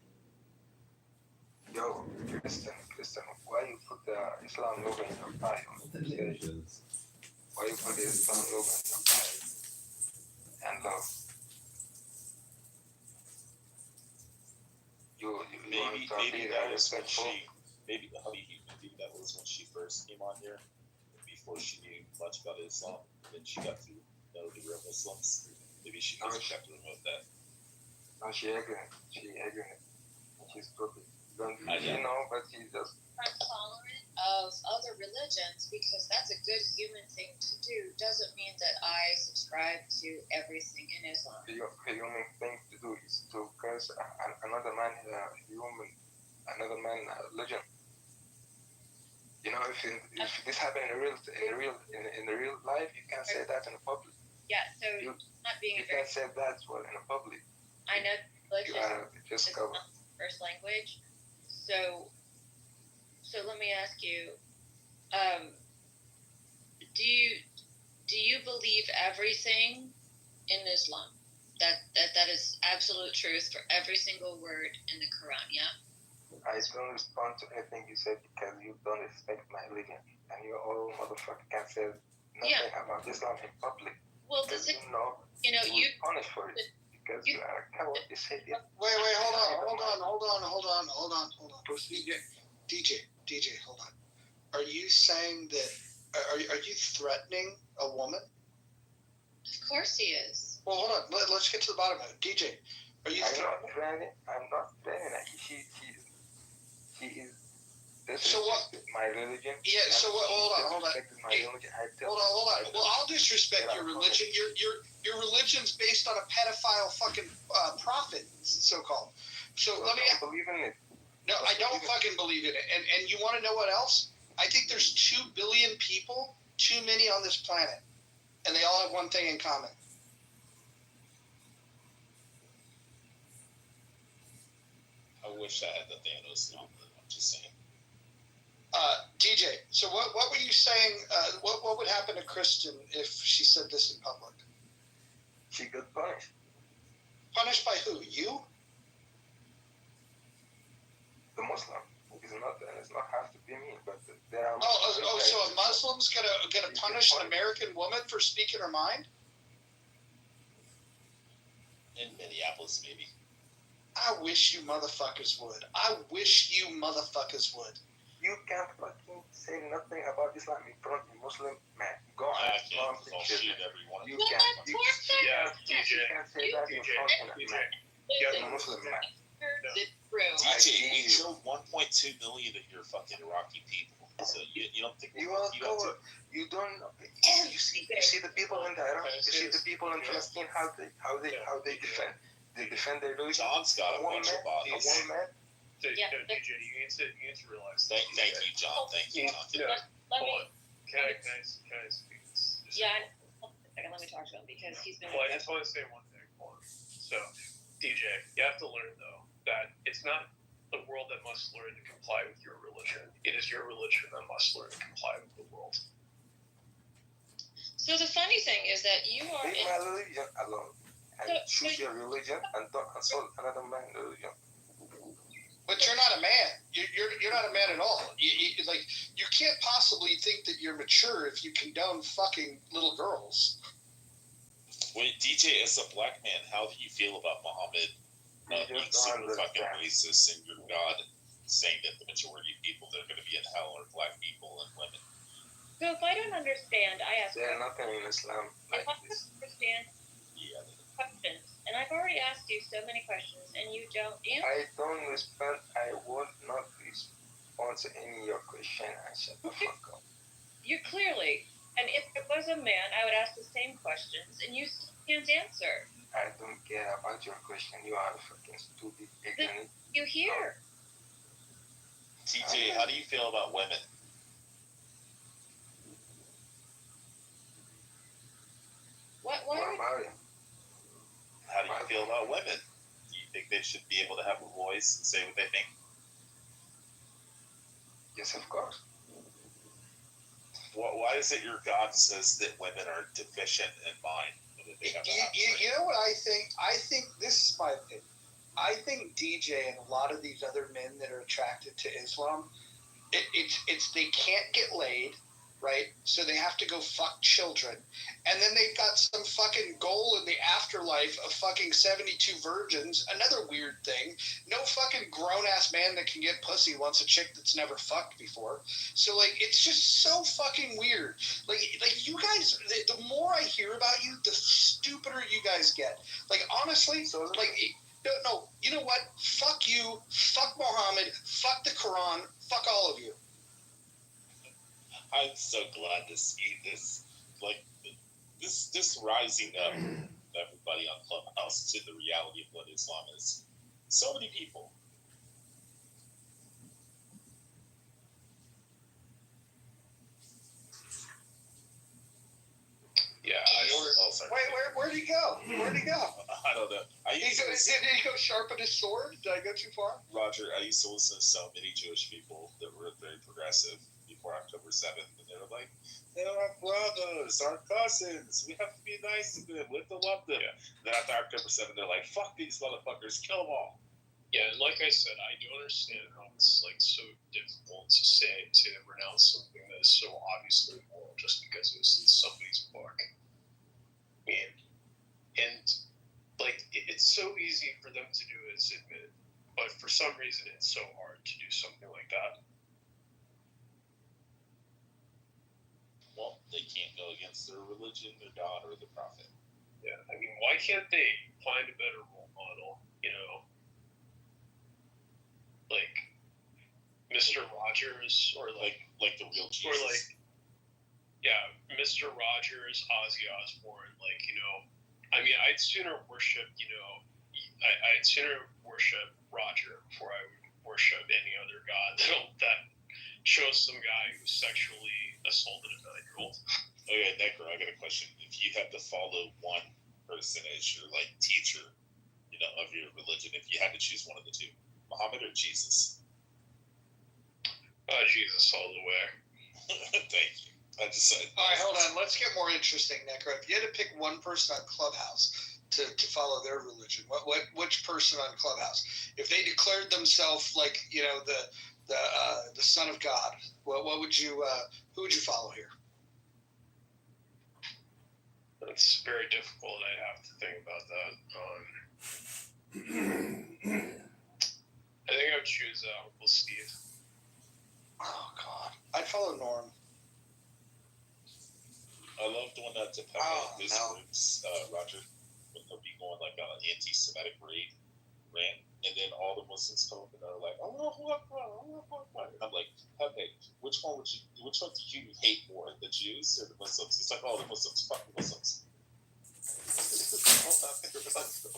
Yo, Kristen, why you put the Islam logo in your bio? Why you put the Islam logo in your bio? And love. You maybe that was when maybe that was when she first came on here, before she knew much about Islam. Then she got to know the real Muslims. Maybe she doesn't have to remote that. No, she ignorant. She's stupid. But she just Tolerant of other religions, because that's a good human thing to do, doesn't mean that I subscribe to everything in Islam. The human thing to do is to curse another man religion. If this happened in the real life, you can't say that in the public. Yeah, so not being you can't say that in the public. I know you are just covered. First language. So let me ask you, do you believe everything in Islam? That is absolute truth for every single word in the Quran, yeah? I don't respond to anything you said because you don't respect my religion. And you all motherfucker can't say nothing about Islam in public. Well, you punish for it. Because you are a coward, you said it. Wait, hold on. DJ, hold on. Are you saying that, are you threatening a woman? Of course he is. Well, hold on, let's get to the bottom of it. DJ, are you threatening? I'm not threatening. She is. This so is what? My religion. Yeah. So what? Hold on. My religion. Hold on. Well, I'll disrespect your religion. Your religion's based on a pedophile fucking prophet, so called. So let me. Believe in it. No, I don't fucking believe in it. And you want to know what else? I think there's 2 billion people, too many on this planet, and they all have one thing in common. I wish I had the Thanos number. I'm just saying. DJ, so what were you saying? What would happen to Kristen if she said this in public? She got punished. Punished by who? You? The Muslim. It's not have to be me, but there are. So a Muslim's gonna punish an American woman for speaking her mind? In Minneapolis, maybe. I wish you motherfuckers would. You can't fucking say nothing about Islam in front of a Muslim man. Go on. I'll shoot everyone. You can't. Yeah, DJ. You can't say that in front of a man. Yeah, A Muslim man. DJ, we killed 1.2 million of your fucking Iraqi people. So you don't think You don't. You see the people in Iraq. You see the people in Palestine. How they defend. They defend their religion. John's got a bunch of bodies. One man. DJ, you need to realize. Thank you, John. Thank you, John. Let me. Can I speak? Yeah. Hold on a second. Let me talk to him because he's been. Well, I just want to say one thing. Hold on. So, DJ, you have to learn though that it's not the world that must learn to comply with your religion. It is your religion that must learn to comply with the world. So the funny thing is that you are. Leave my religion alone. And choose your religion and don't consult another man's religion. But you're not a man. You're not a man at all. You can't possibly think that you're mature if you condone fucking little girls. Wait, DJ, as a black man, how do you feel about Muhammad being super fucking racist and your God saying that the majority of people that are going to be in hell are black people and women? So if I don't understand, I ask. There's nothing in Islam like if I don't this. understand questions, and I've already asked you so many questions, and you don't answer. I don't respond. I will not respond to any of your question. I shut the fuck up. You clearly, and if it was a man, I would ask the same questions, and you still can't answer. I don't care about your question. You are fucking stupid, ignorant. You hear? TJ, how do you feel about women? What about it? How do you feel about women? Do you think they should be able to have a voice and say what they think? Yes, of course. Why is it your God says that women are deficient in mind? You know what I think? I think this is my opinion. I think DJ and a lot of these other men that are attracted to Islam, it's they can't get laid, right? So they have to go fuck children. And then they've got some fucking goal in the afterlife of fucking 72 virgins. Another weird thing. No fucking grown-ass man that can get pussy wants a chick that's never fucked before. So, it's just so fucking weird. You guys, the more I hear about you, the stupider you guys get. Honestly, no, you know what? Fuck you, fuck Muhammad, fuck the Quran, fuck all of you. I'm so glad to see this, this rising up everybody on Clubhouse to the reality of what Islam is. So many people. Yeah. Where'd he go? I don't know. Did he go sharpen his sword? Did I go too far? Roger, I used to listen to so many Jewish people that were very progressive before October 7th, and they were like, they're our brothers, our cousins. We have to be nice to them. We have to love them. Yeah. Then after October 7th, they're like, fuck these motherfuckers. Kill them all. Yeah, and like I said, I do understand how it's so difficult to renounce something that is so obviously immoral just because it was in somebody's book. And it's so easy for them to do as admit it, but for some reason it's so hard to do something like that. Well, they can't go against their religion, their God, or the prophet. Yeah, why can't they find a better role model? Like Mr. Rogers, or like the real Jesus. Or Mr. Rogers, Ozzy Osbourne. I'd sooner worship, I'd sooner worship Roger before I would worship any other god that shows some guy who sexually assaulted a 9-year-old. Okay, Necro, I got a question. If you had to follow one person as your teacher, of your religion, if you had to choose one of the two, Muhammad or Jesus? Jesus all the way. Thank you. I just said. All right, hold on. Let's get more interesting, Necro. If you had to pick one person on Clubhouse to follow their religion, which person on Clubhouse? If they declared themselves like the Son of God, what would you who would you follow here? It's very difficult. I have to think about that. I think I would choose Uncle Steve. Oh God, I'd follow Norm. I love doing that to his groups, Roger, when they'll be going like on an anti-Semitic rant, and then all the Muslims come up and they're like, "Oh, and I'm like, okay, which one do you hate more, the Jews or the Muslims?" He's like, "Oh, the Muslims, fuck the Muslims."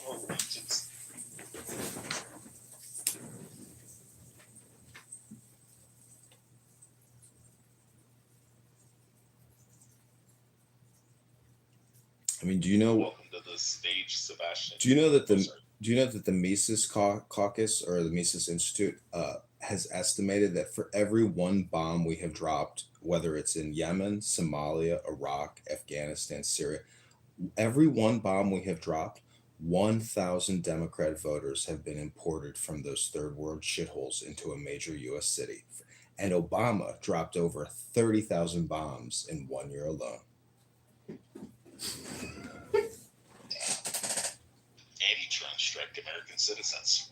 All allegiance. I mean, do you know? Welcome to the stage, Sebastian. Do you know that the Mises Caucus or the Mises Institute has estimated that for every one bomb we have dropped, whether it's in Yemen, Somalia, Iraq, Afghanistan, Syria, every one bomb we have dropped, 1,000 Democrat voters have been imported from those third world shitholes into a major U.S. city, and Obama dropped over 30,000 bombs in 1 year alone. Anti-Trump strike American citizens.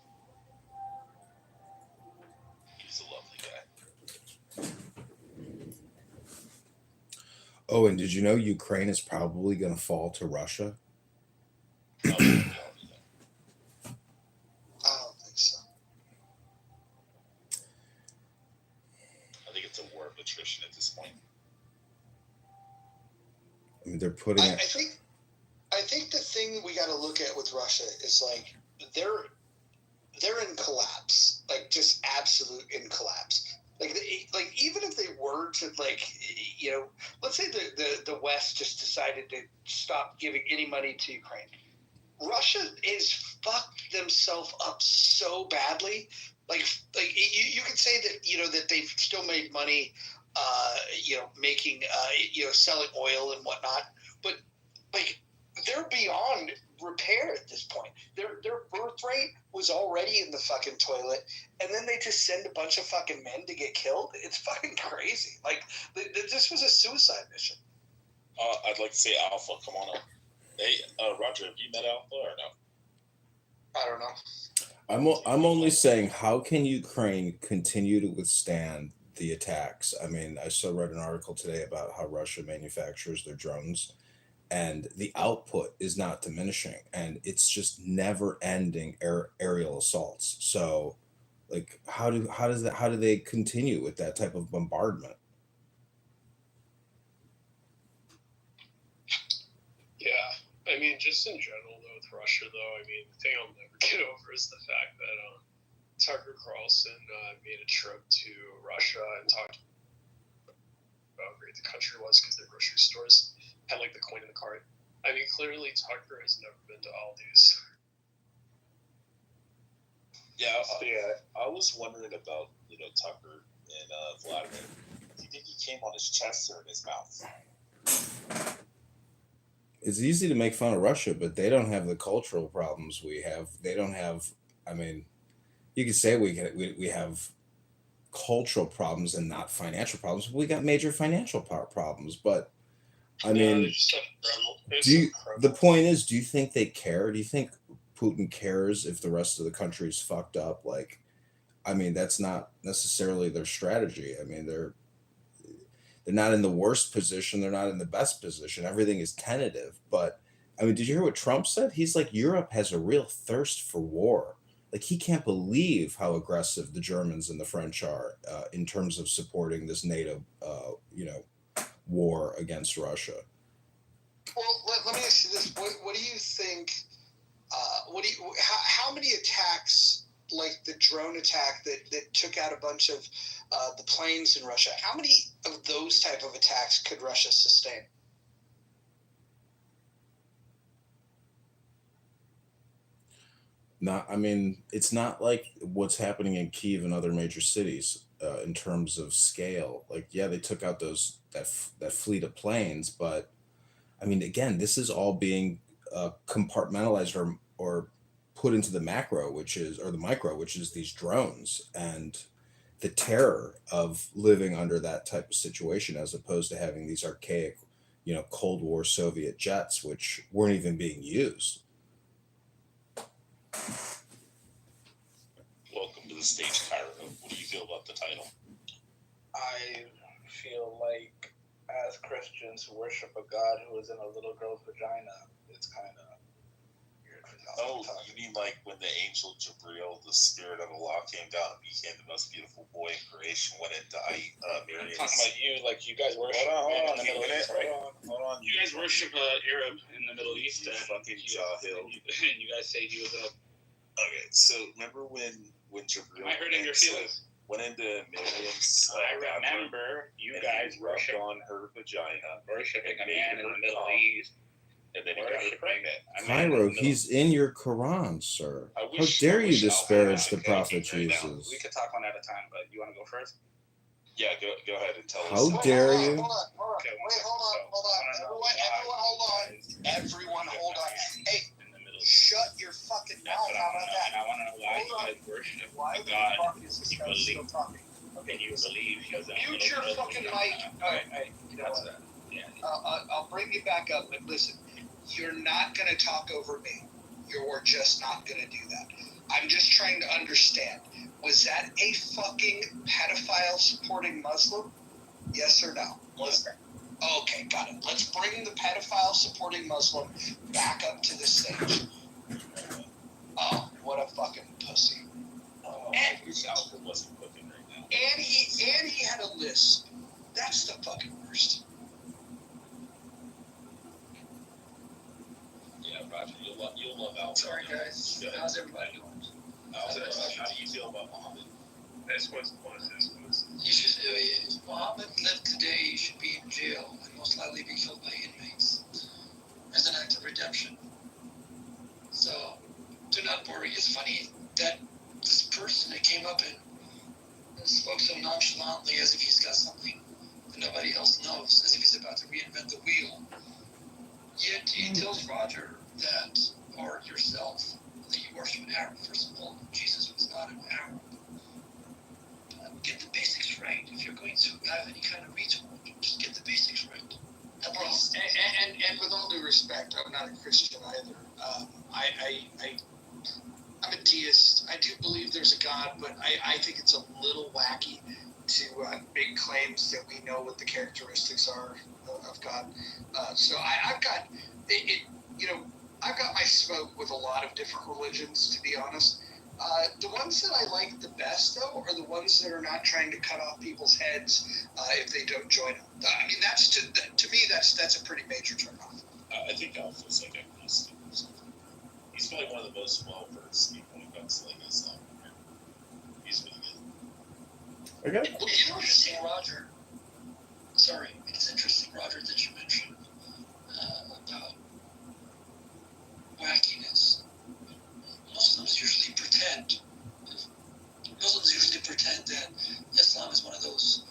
He's a lovely guy. Oh, and did you know Ukraine is probably going to fall to Russia? I don't think so. I think it's a war of attrition at this point. I mean, they're putting. I think the thing we got to look at with Russia is like they're in collapse, like just absolute in collapse. Like even if they were to let's say the West just decided to stop giving any money to Ukraine, Russia is fucked themselves up so badly. Like you could say that that they've still made money, making selling oil and whatnot, but like they're beyond repair at this point. Their birth rate was already in the fucking toilet, and then they just send a bunch of fucking men to get killed. It's fucking crazy. Like this was a suicide mission. I'd like to say Alpha. Come on up. Hey, Roger, have you met Alpha or no? I don't know. I'm only saying, how can Ukraine continue to withstand the attacks? I mean, I still read an article today about how Russia manufactures their drones, and the output is not diminishing, and it's just never ending aerial assaults. So like how do they continue with that type of bombardment? Yeah, I mean, just in general though, with Russia though, I mean, the thing I'll never get over is the fact that Tucker Carlson made a trip to Russia and talked about how great the country was because their grocery stores had like the coin in the cart. I mean, clearly Tucker has never been to Aldi's. Yeah, I was wondering about Tucker and Vladimir. Do you think he came on his chest or in his mouth? It's easy to make fun of Russia, but they don't have the cultural problems we have. They don't have. I mean, you could say we have cultural problems and not financial problems. But we got major financial problems, but. I mean, the point is, do you think they care? Do you think Putin cares if the rest of the country is fucked up? Like, I mean, that's not necessarily their strategy. I mean, they're not in the worst position. They're not in the best position. Everything is tentative. But, I mean, did you hear what Trump said? He's like, Europe has a real thirst for war. Like, he can't believe how aggressive the Germans and the French are in terms of supporting this NATO, war against Russia. Well, let me ask you this: what do you think? How many attacks, like the drone attack that took out a bunch of the planes in Russia? How many of those type of attacks could Russia sustain? I mean, it's not like what's happening in Kiev and other major cities in terms of scale. Like, yeah, they took out that fleet of planes, but I mean, again, this is all being compartmentalized or put into the macro, which is or the micro, which is these drones and the terror of living under that type of situation, as opposed to having these archaic, Cold War Soviet jets, which weren't even being used. Welcome to the stage, Cairo. What do you feel about the title? I feel like, as Christians who worship a God who is in a little girl's vagina, it's kind of weird for them. Oh, you mean like when the angel Gabriel, the spirit of Allah, came down and became the most beautiful boy in creation when it died? I'm talking about you, like you guys worship in the Middle East, right? Hold on. You guys worship Arab in the Middle East, and fucking Jahil. And you guys say he was a. Okay, so remember when Gabriel? Am I hurting your feelings? Went into Miriam's. I remember you guys rubbed on her vagina, worshiping a man in the Middle East. And then he got her pregnant. Cairo, he's in your Quran, sir. How dare you disparage the Prophet Jesus? We could talk one at a time, but you want to go first? Yeah, go ahead and tell us. How dare you? Hold on. Okay, wait, hold on. Everyone, hold on. Hey, shut your fucking mouth. How about that? And I want to know why you guys worship a God you believe. Okay, you believe he was a mute your fucking mic. All right. You know what? I'll bring you back up, but listen, you're not going to talk over me. You're just not going to do that. I'm just trying to understand. Was that a fucking pedophile supporting Muslim? Yes or no? Muslim. Okay, got it. Let's bring the pedophile supporting Muslim back up to the stage. Oh, what a fucking pussy. And wasn't cooking right now. And he had a lisp. That's the fucking worst. Yeah, Roger, you'll love Al. Sorry, guys. How's everybody doing? How do you feel about Muhammad? That's what's one of his. You should, if Muhammad lived today, he should be in jail and most likely be killed by inmates as an act of redemption. So, do not worry. It's funny that this person that came up and spoke so nonchalantly as if he's got something that nobody else knows, as if he's about to reinvent the wheel. Yet he tells Roger that, or yourself, that you worship an Arab. First of all, Jesus was not an Arab. Get the basics right. If you're going to have any kind of retort, just get the basics right. And with all due respect, I'm not a Christian either. I'm a deist. I do believe there's a God, but I think it's a little wacky to make claims that we know what the characteristics are of God. So I've got it. I've got my smoke with a lot of different religions, to be honest. The ones that I like the best, though, are the ones that are not trying to cut off people's heads if they don't join them. I mean, that's to me, that's a pretty major turnoff. I think Alpha's like agnostic or something. He's probably one of the most well-versed people when it comes to like Islam. He's really good. Okay. Well, you know, interesting, Roger. Sorry, it's interesting, Roger, that you mentioned about wackiness. Muslims usually pretend that Islam is one of those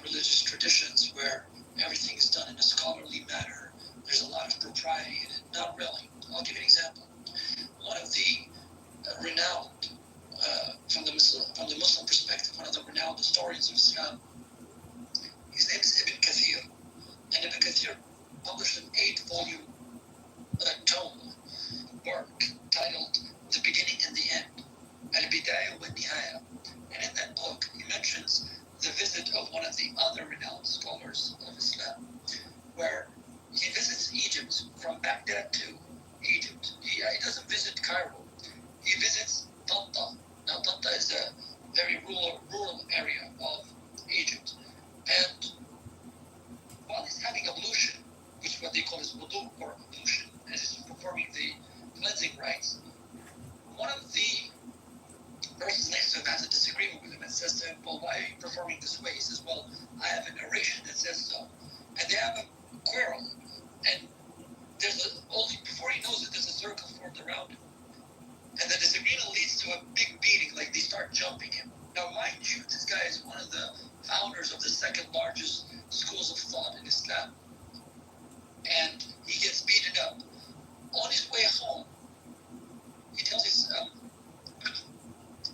religious traditions where everything is done in a scholarly manner. There's a lot of propriety in it. Not really. I'll give you an example. One of the renowned, from the Muslim perspective, one of the renowned historians of Islam, his name is Ibn Kathir. And Ibn Kathir published an 8-volume tome work titled The Beginning and the End, Al-Bidayah wa Nihaya. And in that book, he mentions the visit of one of the other renowned scholars of Islam, where he visits Egypt from Baghdad to Egypt. He doesn't visit Cairo. He visits Tanta. Now, Tanta is a very rural area of Egypt. And while he's having ablution, which is what they call his wudu or ablution, and he's performing the cleansing rites, one of the persons next to him has a disagreement with him and says to him, well, why are you performing this way? He says, well, I have a narration that says so. And they have a quarrel. And only before he knows it, there's a circle formed around him. And the disagreement leads to a big beating, like they start jumping him. Now, mind you, this guy is one of the founders of the second largest schools of thought in Islam. And he gets beaten up. On his way home, he tells his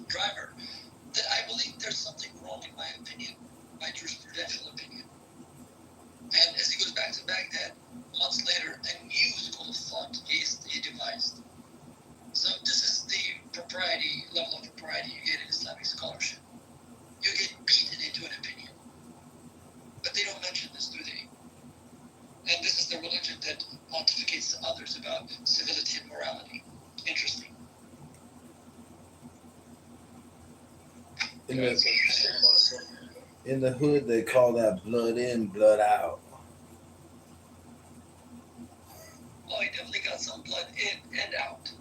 driver that I believe there's something wrong in my opinion, my jurisprudential opinion. And as he goes back to Baghdad, months later, a new school of thought he devised. So this is the level of propriety you get in Islamic scholarship. You get beaten into an opinion. But they don't mention this, do they? And this is the religion that pontificates to others about civility and morality. Interesting. In the hood, they call that blood in, blood out. Well, he definitely got some blood in and out.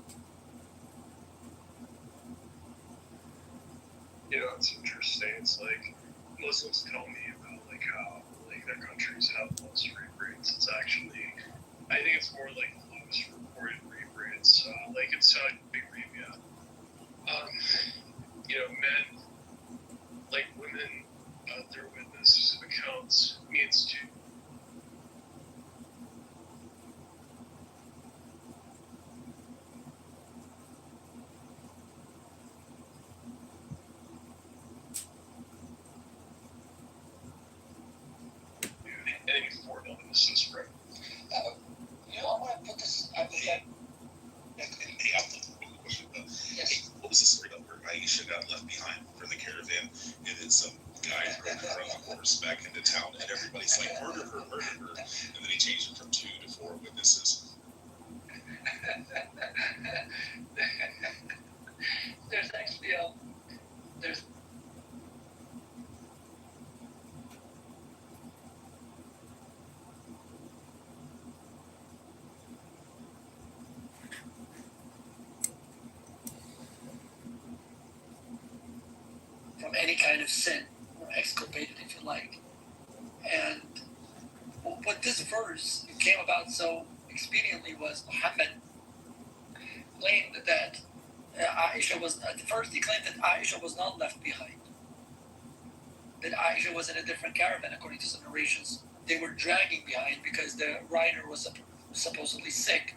You know, it's interesting. It's like Muslims tell me about like how like their countries have lowest rape rates. It's actually, I think it's more like the lowest reported rape rates. Like in Saudi Arabia, you know, men, like women, their witnesses of accounts means to. Any four illnesses, right? You know, I want to put this. I was at. Hey, I'll put a question though. Hey, what was the story about where Aisha got left behind for the caravan, and then some guy drove her on horseback into town, and everybody's like, murder her, and then he changed it from 2 to 4 witnesses. There's actually there's. From any kind of sin, or exculpated if you like. And what this verse came about so expediently was Muhammad claimed that Aisha was, at first he claimed that Aisha was not left behind. That Aisha was in a different caravan according to some narrations. They were dragging behind because the rider was supposedly sick.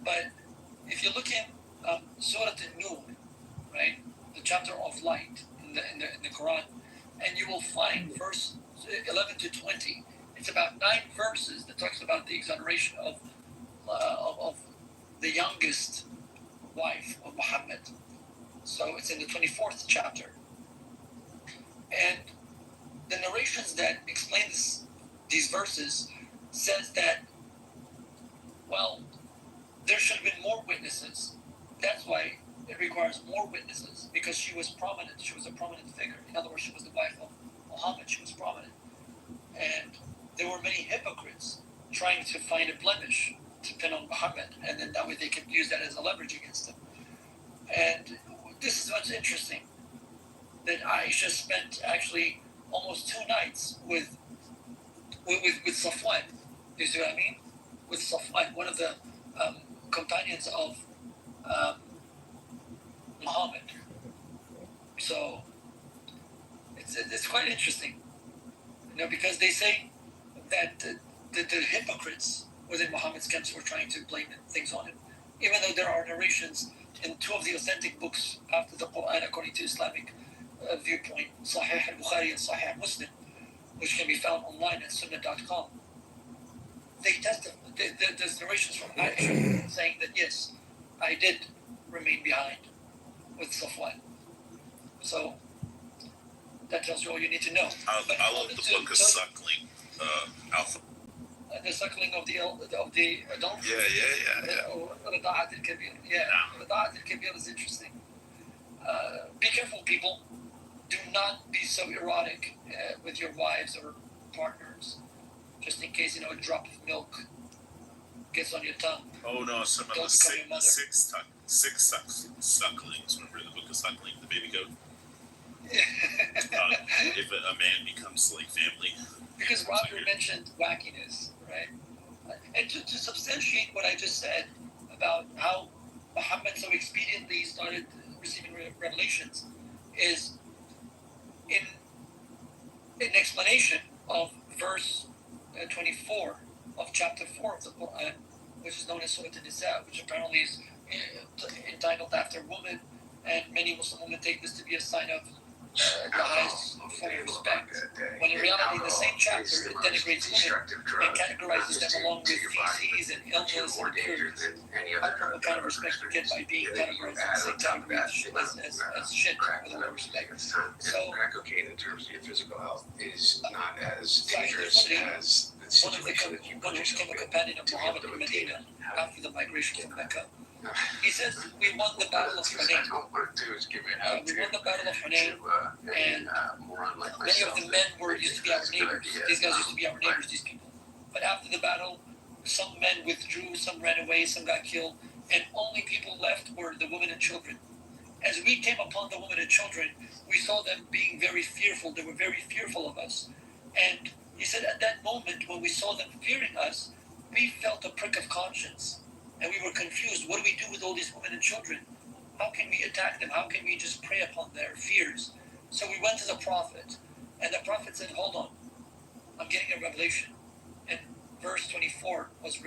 But if you look in Surah An-Nur, right, the chapter of light in the Quran, and you will find verse 11 to 20. It's about 9 verses that talks about the exoneration of the youngest wife of Muhammad. So it's in the 24th chapter. And the narrations that explain these verses says that, well, there should have been more witnesses. That's why it requires more witnesses, because she was prominent. She was a prominent figure. In other words, she was the wife of Muhammad. She was prominent. And there were many hypocrites trying to find a blemish to pin on Muhammad, and then that way they could use that as a leverage against him. And this is what's interesting, that Aisha spent actually almost 2 nights with Safwan. You see what I mean? With Safwan, one of the companions of Muhammad. So it's quite interesting, you know, because they say that the hypocrites within Muhammad's camps were trying to blame things on him, even though there are narrations in 2 of the authentic books after the Quran according to Islamic viewpoint, Sahih al-Bukhari and Sahih Muslim, which can be found online at sunnah.com. They testify. There's narrations from Aisha saying that yes, I did remain behind with Safwan. So that tells you all you need to know. I love the book of Suckling, Alpha. The suckling of the adult. Yeah. Rada'at al-Kabir. Yeah, Rada'at al-Kabir is interesting. Be careful, people. Do not be so erotic with your wives or partners, just in case, you know, a drop of milk gets on your tongue. Oh no, some of the six sucklings. Remember the book of Suckling, the baby goat? If a man becomes like family. Because Roger mentioned wackiness, right? And to substantiate what I just said about how Muhammad so expediently started receiving revelations is in explanation of verse 24 of chapter 4 of the Quran, which is known as Surah An-Nisa, which apparently is entitled after woman, and many Muslim women take this to be a sign of the highest form of respect, when in reality the same chapter it denigrates women and categorizes them along with feces and illness and impurities. I don't know what kind of respect you get by being categorized in the same category as shit, with all respect. So, crack cocaine in terms of your physical health is not as dangerous as the situation that you put yourself became a companion of Muhammad in Medina after the migration from Mecca. He says, we won the battle of Hunayn. We won the battle of Hunayn, and many of the men used to be our neighbors. These guys used to be our neighbors, these people. But after the battle, some men withdrew, some ran away, some got killed, and only people left were the women and children. As we came upon the women and children, we saw them being very fearful. They were very fearful of us. And he said, at that moment, when we saw them fearing us, we felt a prick of conscience. And we were confused. What do we do with all these women and children? How can we attack them? How can we just prey upon their fears? So we went to the Prophet, and the Prophet said, hold on, I'm getting a revelation. And verse 24 was of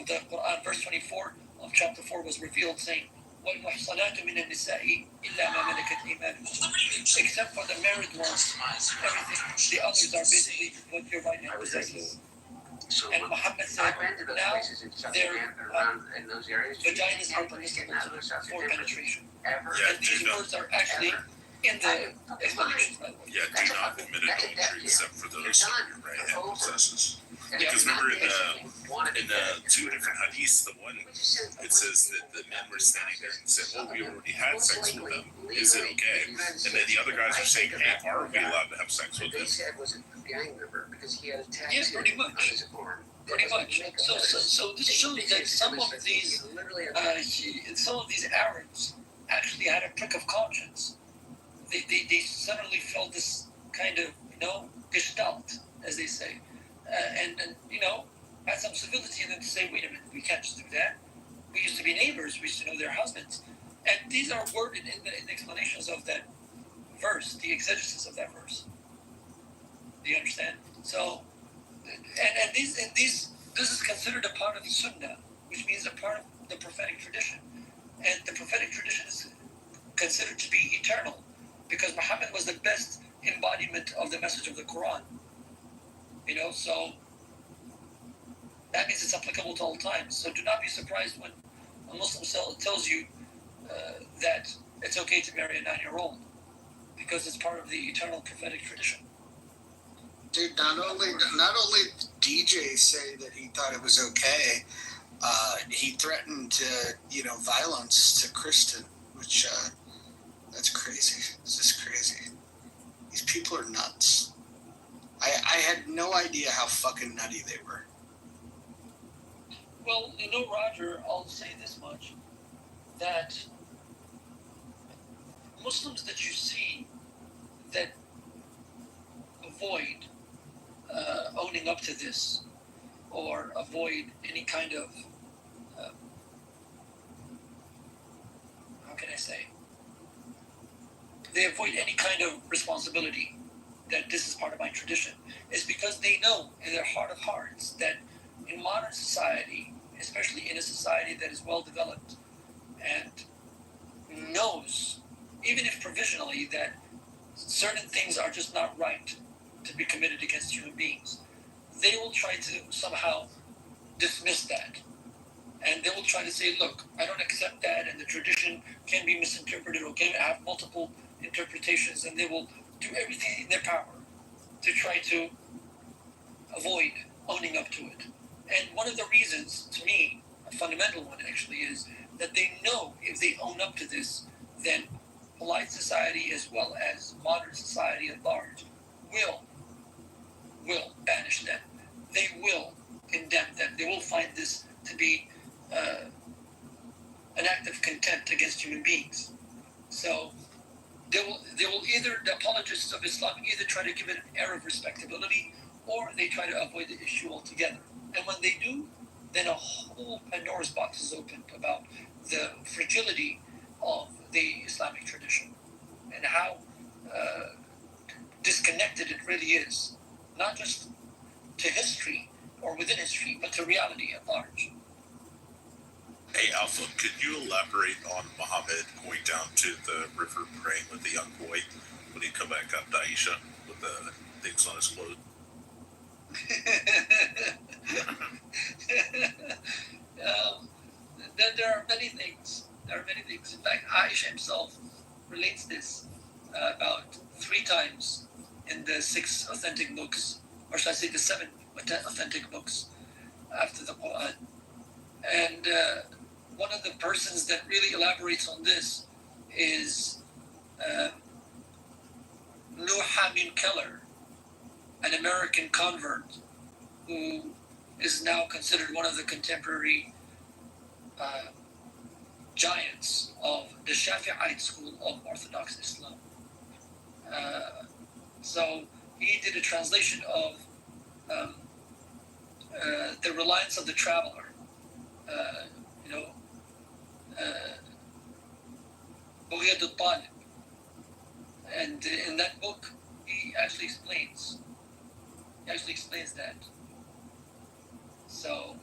the Quran, verse 24 of chapter 4 was revealed, saying, وَالْمُحْصَنَاتُ مِنَ النِّسَاءِ إِلَّا مَا مَلَكَتْ أَيْمَانُكُمْ. Except for the married ones, everything, the others are basically what your right hand possesses. And Muhammad said, now their vaginas are permissible for penetration. And these words are actually in the explanations, by the way. Yeah, do not commit adultery except for those who your right hand possesses. Because remember in two different hadiths, the one, it says that the men were standing there and said, well, we already had sex with them. Is it okay? And then the other guys are saying, hey, are we allowed to have sex with them? Yes, pretty much. Pretty much. So this shows that some of these Arabs actually had a prick of conscience. They suddenly felt this kind of, gestalt, as they say, and had some civility in them to say, wait a minute, we can't just do that. We used to be neighbors. We used to know their husbands. And these are worded in the explanations of that verse, the exegesis of that verse. Do you understand? So, and this is considered a part of the Sunnah, which means a part of the prophetic tradition. And the prophetic tradition is considered to be eternal, because Muhammad was the best embodiment of the message of the Quran. So that means it's applicable to all times. So do not be surprised when a Muslim tells you that it's okay to marry a 9-year-old, because it's part of the eternal prophetic tradition. Dude, not only DJ say that he thought it was okay, he threatened violence to Kristen, which that's crazy. It's just crazy. These people are nuts. I had no idea how fucking nutty they were. Well, Roger, I'll say this much, that Muslims that you see that avoid owning up to this, or avoid any kind of, how can I say, they avoid any kind of responsibility that this is part of my tradition, is because they know in their heart of hearts that in modern society, especially in a society that is well developed and knows, even if provisionally, that certain things are just not right to be committed against human beings, they will try to somehow dismiss that. And they will try to say, look, I don't accept that, and the tradition can be misinterpreted or can have multiple interpretations, and they will do everything in their power to try to avoid owning up to it. And one of the reasons, to me, a fundamental one actually, is that they know if they own up to this, then polite society as well as modern society at large will banish them. They will condemn them. They will find this to be an act of contempt against human beings. So they will either, the apologists of Islam either try to give it an air of respectability, or they try to avoid the issue altogether. And when they do, then a whole Pandora's box is opened about the fragility of the Islamic tradition and how disconnected it really is, not just to history or within history, but to reality at large. Hey, Alpha, could you elaborate on Muhammad going down to the river praying with the young boy when he come back up to Aisha with the things on his clothes? There are many things. There are many things. In fact, Aisha himself relates this about 3 times in the 6 authentic books, or should I say the 7 authentic books after the Quran. And one of the persons that really elaborates on this is Nur Hamid Keller, an American convert who is now considered one of the contemporary giants of the Shafi'ite school of Orthodox Islam. So he did a translation of the reliance of the traveler. Bughyat al-Talib. And in that book, he actually explains that. So,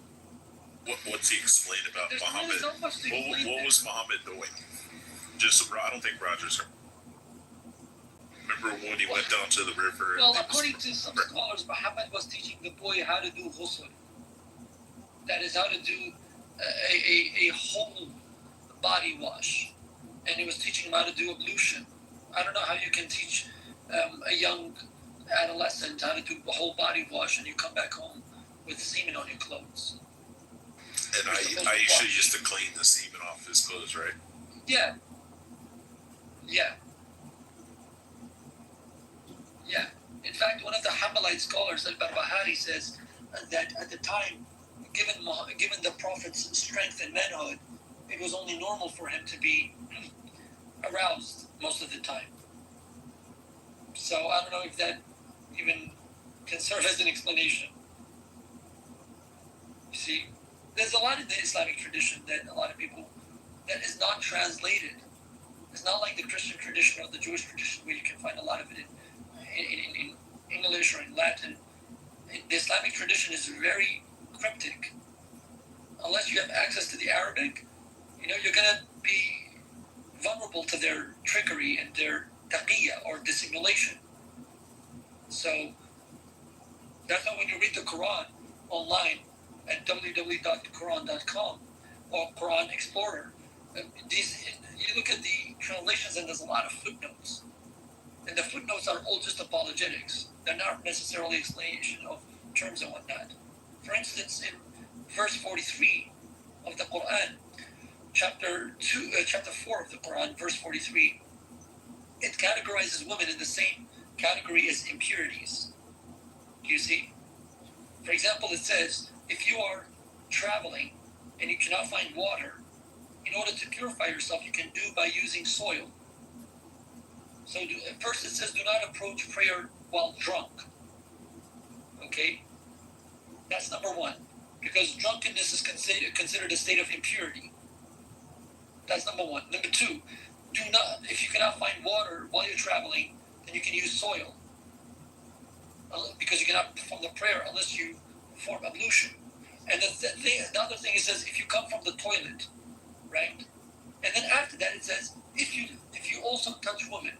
what's he explain about Muhammad? Really not much to explain What was Muhammad doing? Just, I don't think Roger's. Remember when he went down to the river? Well, according to some scholars, Muhammad was teaching the boy how to do ghusl. That is, how to do a whole body wash. And he was teaching him how to do ablution. I don't know how you can teach a young adolescent how to do a whole body wash and you come back home with semen on your clothes. And Aisha used to clean the semen off his clothes, right? Yeah. In fact, one of the Hanbalite scholars, al-Barbahari, says that at the time, given the Prophet's strength and manhood, it was only normal for him to be aroused most of the time. So I don't know if that even can serve as an explanation. You see, there's a lot in the Islamic tradition that a lot of people, that is not translated. It's not like the Christian tradition or the Jewish tradition where you can find a lot of it in English or in Latin. The Islamic tradition is very cryptic. Unless you have access to the Arabic, you're going to be vulnerable to their trickery and their taqiyya or dissimulation. So that's why when you read the Quran online at www.quran.com or Quran Explorer, you look at the translations and there's a lot of footnotes. And the footnotes are all just apologetics. They're not necessarily explanation of terms and whatnot. For instance, in verse 43 of the Quran, chapter 4 of the Quran, verse 43, it categorizes women in the same category as impurities. Do you see? For example, it says, if you are traveling and you cannot find water, in order to purify yourself, you can do by using soil. So first it says, do not approach prayer while drunk. Okay? That's number 1. Because drunkenness is considered a state of impurity. That's number 1. Number 2, if you cannot find water while you're traveling, then you can use soil. Because you cannot perform the prayer unless you perform ablution. And the other thing it says, if you come from the toilet, right? And then after that it says, if you also touch women.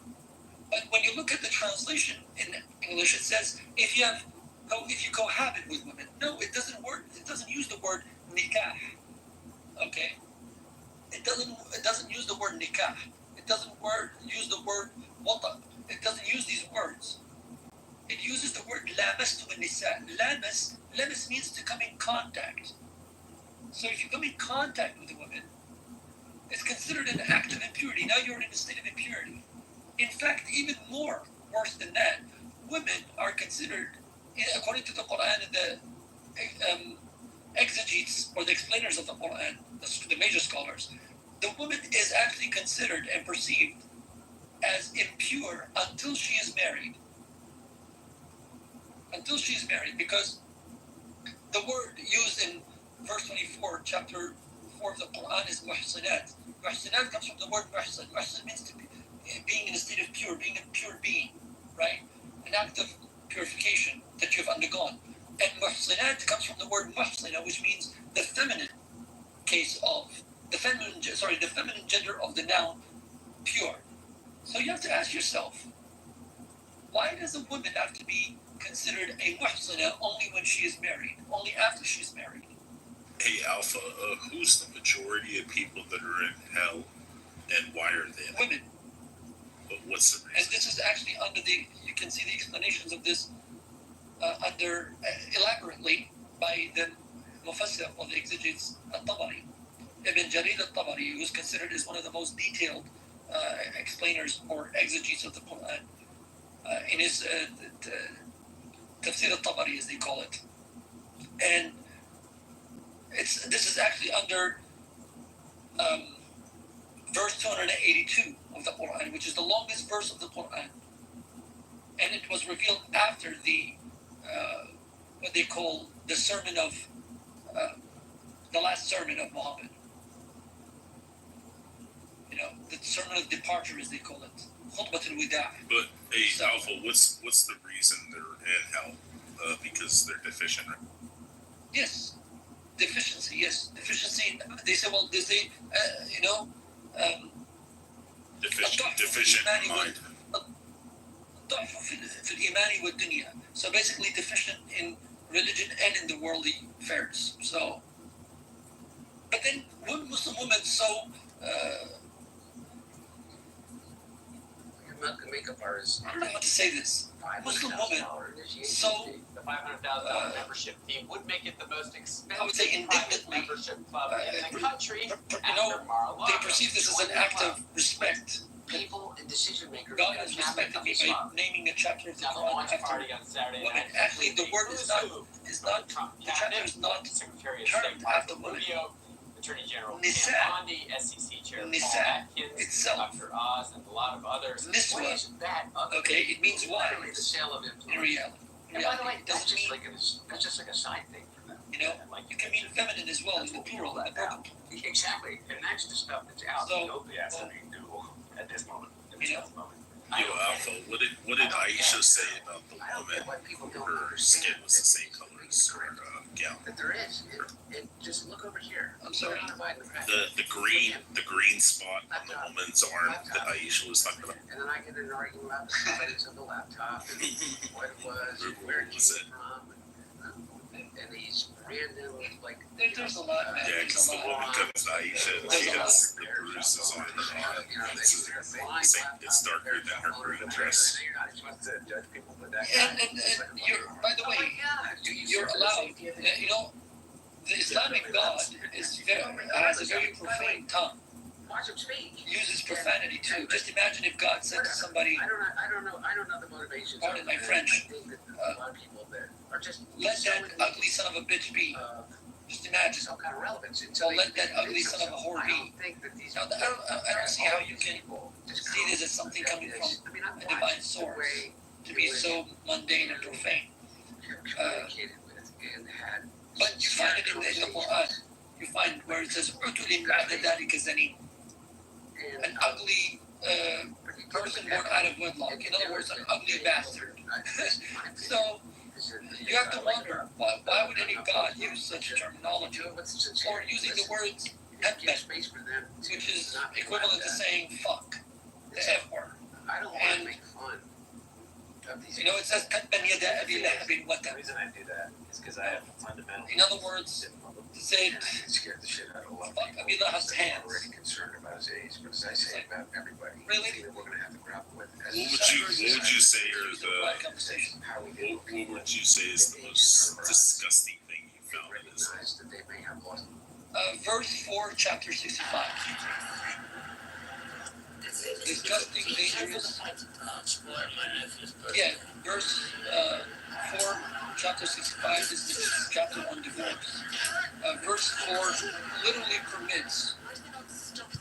But when you look at the translation in English, it says, if you cohabit with women. No, it doesn't use the word nikah. Okay? It doesn't use the word nikah. It doesn't use the word wata. It doesn't use these words. It uses the word lamastum an-nisa. Lamas means to come in contact. So if you come in contact with a woman, it's considered an act of impurity. Now you're in a state of impurity. In fact, even more worse than that, women are considered, according to the Quran and the exegetes or the explainers of the Quran, the major scholars, the woman is actually considered and perceived as impure until she is married. Until she is married, because the word used in verse 24, chapter 4 of the Quran is muhsinat. Muhsinat comes from the word muhsin. Muhsin means to be, being in a state of pure, being a pure being, right? An act of purification that you've undergone. And muhsinat comes from the word muhsina, which means the feminine case of, the feminine gender of the noun pure. So you have to ask yourself, why does a woman have to be considered a muhsina only when she is married, only after she's married? Hey, Alpha, who's the majority of people that are in hell, and why are they? Women. But what's the reason? And this is actually under you can see the explanations of this elaborately by the Mufassir or the exegetes al-Tabari. Ibn Jarir al-Tabari, who is considered as one of the most detailed explainers or exegetes of the Quran, in his Tafsir al-Tabari, as they call it. And this is actually under verse 282 of the Quran, which is the longest verse of the Quran. And it was revealed after the what they call the sermon of the last sermon of Muhammad. You know, the sermon of departure, as they call it, Khutbat al-Wida'. But hey, Alpha, what's the reason they're in hell? Because they're deficient. Yes, deficiency. Yes, deficiency. They say, well, they say, deficient mind. في الإيمان والدنيا. So basically deficient in religion and in the worldly affairs. So, but then Muslim women makeup artist. I don't know how to say this. Muslim women the $500,000 membership fee would make it the most expensive I would say indignantly membership club in the country. They perceive this as an act of respect. People and decision makers. God has respected me by naming a chapter of the Quran after women. Actually, the word is not the chapter is not termed after women. Attorney General Nisa, Bondi, SEC Chair Nisa Atkins, itself, Dr. Oz, and a lot of others. Niswa, okay, it means wives The sale of in reality. And by the way, It doesn't mean, that's just like a side thing for them. you know, you can mean feminine as well in the plural, in the purple. Exactly, and that's the stuff that's out. So, That's what we do at this moment. You know, Yo, Alpha, what did Aisha say about the woman? Her skin was the same color as her gown. But there is. It just look over here. I'm sorry. The green spot on the woman's arm that Aisha was talking about. And then I get in an argument about the size of the laptop and what it was, and where it came from, and these random there's a lot. Man. Yeah, because the woman comes to Aisha and she has the bruises on her arm. It's darker than her green dress. And you're, by the way, you're allowed. You know, the Islamic God has a very profane tongue. Watch him speak. Uses profanity too. Just imagine if God said to somebody, I don't know the motivations. Pardon my French. I think that a lot of people that are just let that ugly son of a bitch be. Just imagine. Some kind of relevance. Or let that ugly son of a whore be. I don't see how you can see this as something coming from a divine source to be so mundane and profane. But you find it in the Quran. You find where it says, an ugly person born out of wedlock. In other words, an ugly bastard. So you have to wonder, why would any God use such terminology? Or using the words which is equivalent to saying fuck, the F word. I don't want to make fun. You know, it says "Tabban yada abi lahabin wa tab." The reason I do that is because I have a fundamental. In other words, to say it scared the shit out of a lot of fuck Abi Lahab's hands. I'm already concerned about his age, but as I say about everybody, really, that we're going to have to grapple with. What would you say is the most disgusting thing you found in this? That they may have lost. Verse 4, chapter 65. Disgusting, dangerous. Yeah, verse 4, chapter 65 is the chapter on divorce. Verse 4 literally permits,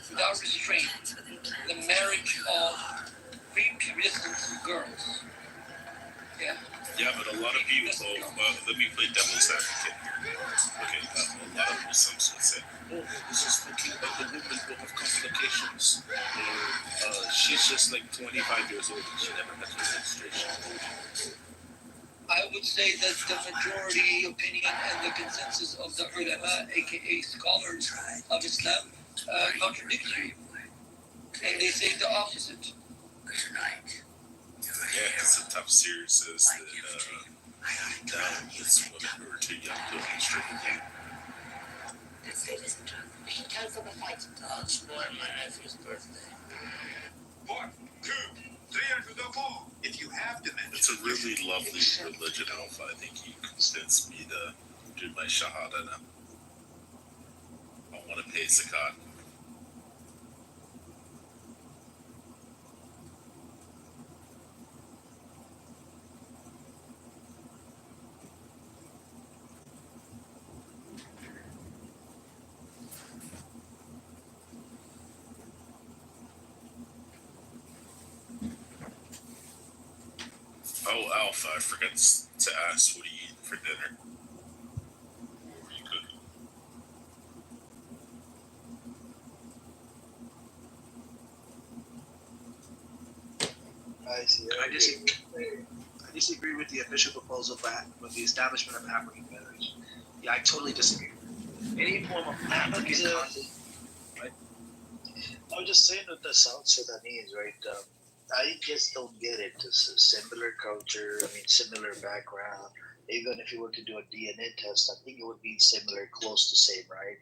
without restraint, the marriage of prepubescent girls. Yeah. Yeah, but a lot of people, let me play devil's advocate here. Okay, a lot of Muslims would say, oh, this is fucking like the woman will have complications. Or she's just like 25 years old and she never had her menstruation. I would say that the majority opinion and the consensus of the ulama, aka scholars of Islam, contradicts you. And they say the opposite. Yeah, because the tafsir says that now it's women who are too young to menstruate. We should cancel the fight. Don't spoil my nephew's birthday. 1, 2, 3 to the 4. If you have dementia, it's a really lovely religion, Alpha. I think you convinced me to do my shahada now. I want to pay zakat. Oh, Alpha, I forgot to ask, what are you eating for dinner? What were you cooking? I disagree with the official proposal with the establishment of African Federation. Yeah, I totally disagree. Any form of African content, right? I was just saying with the South Sudanese, right? I just don't get it. It's a similar culture, I mean, similar background. Even if you were to do a DNA test, I think it would be similar, close to same, right?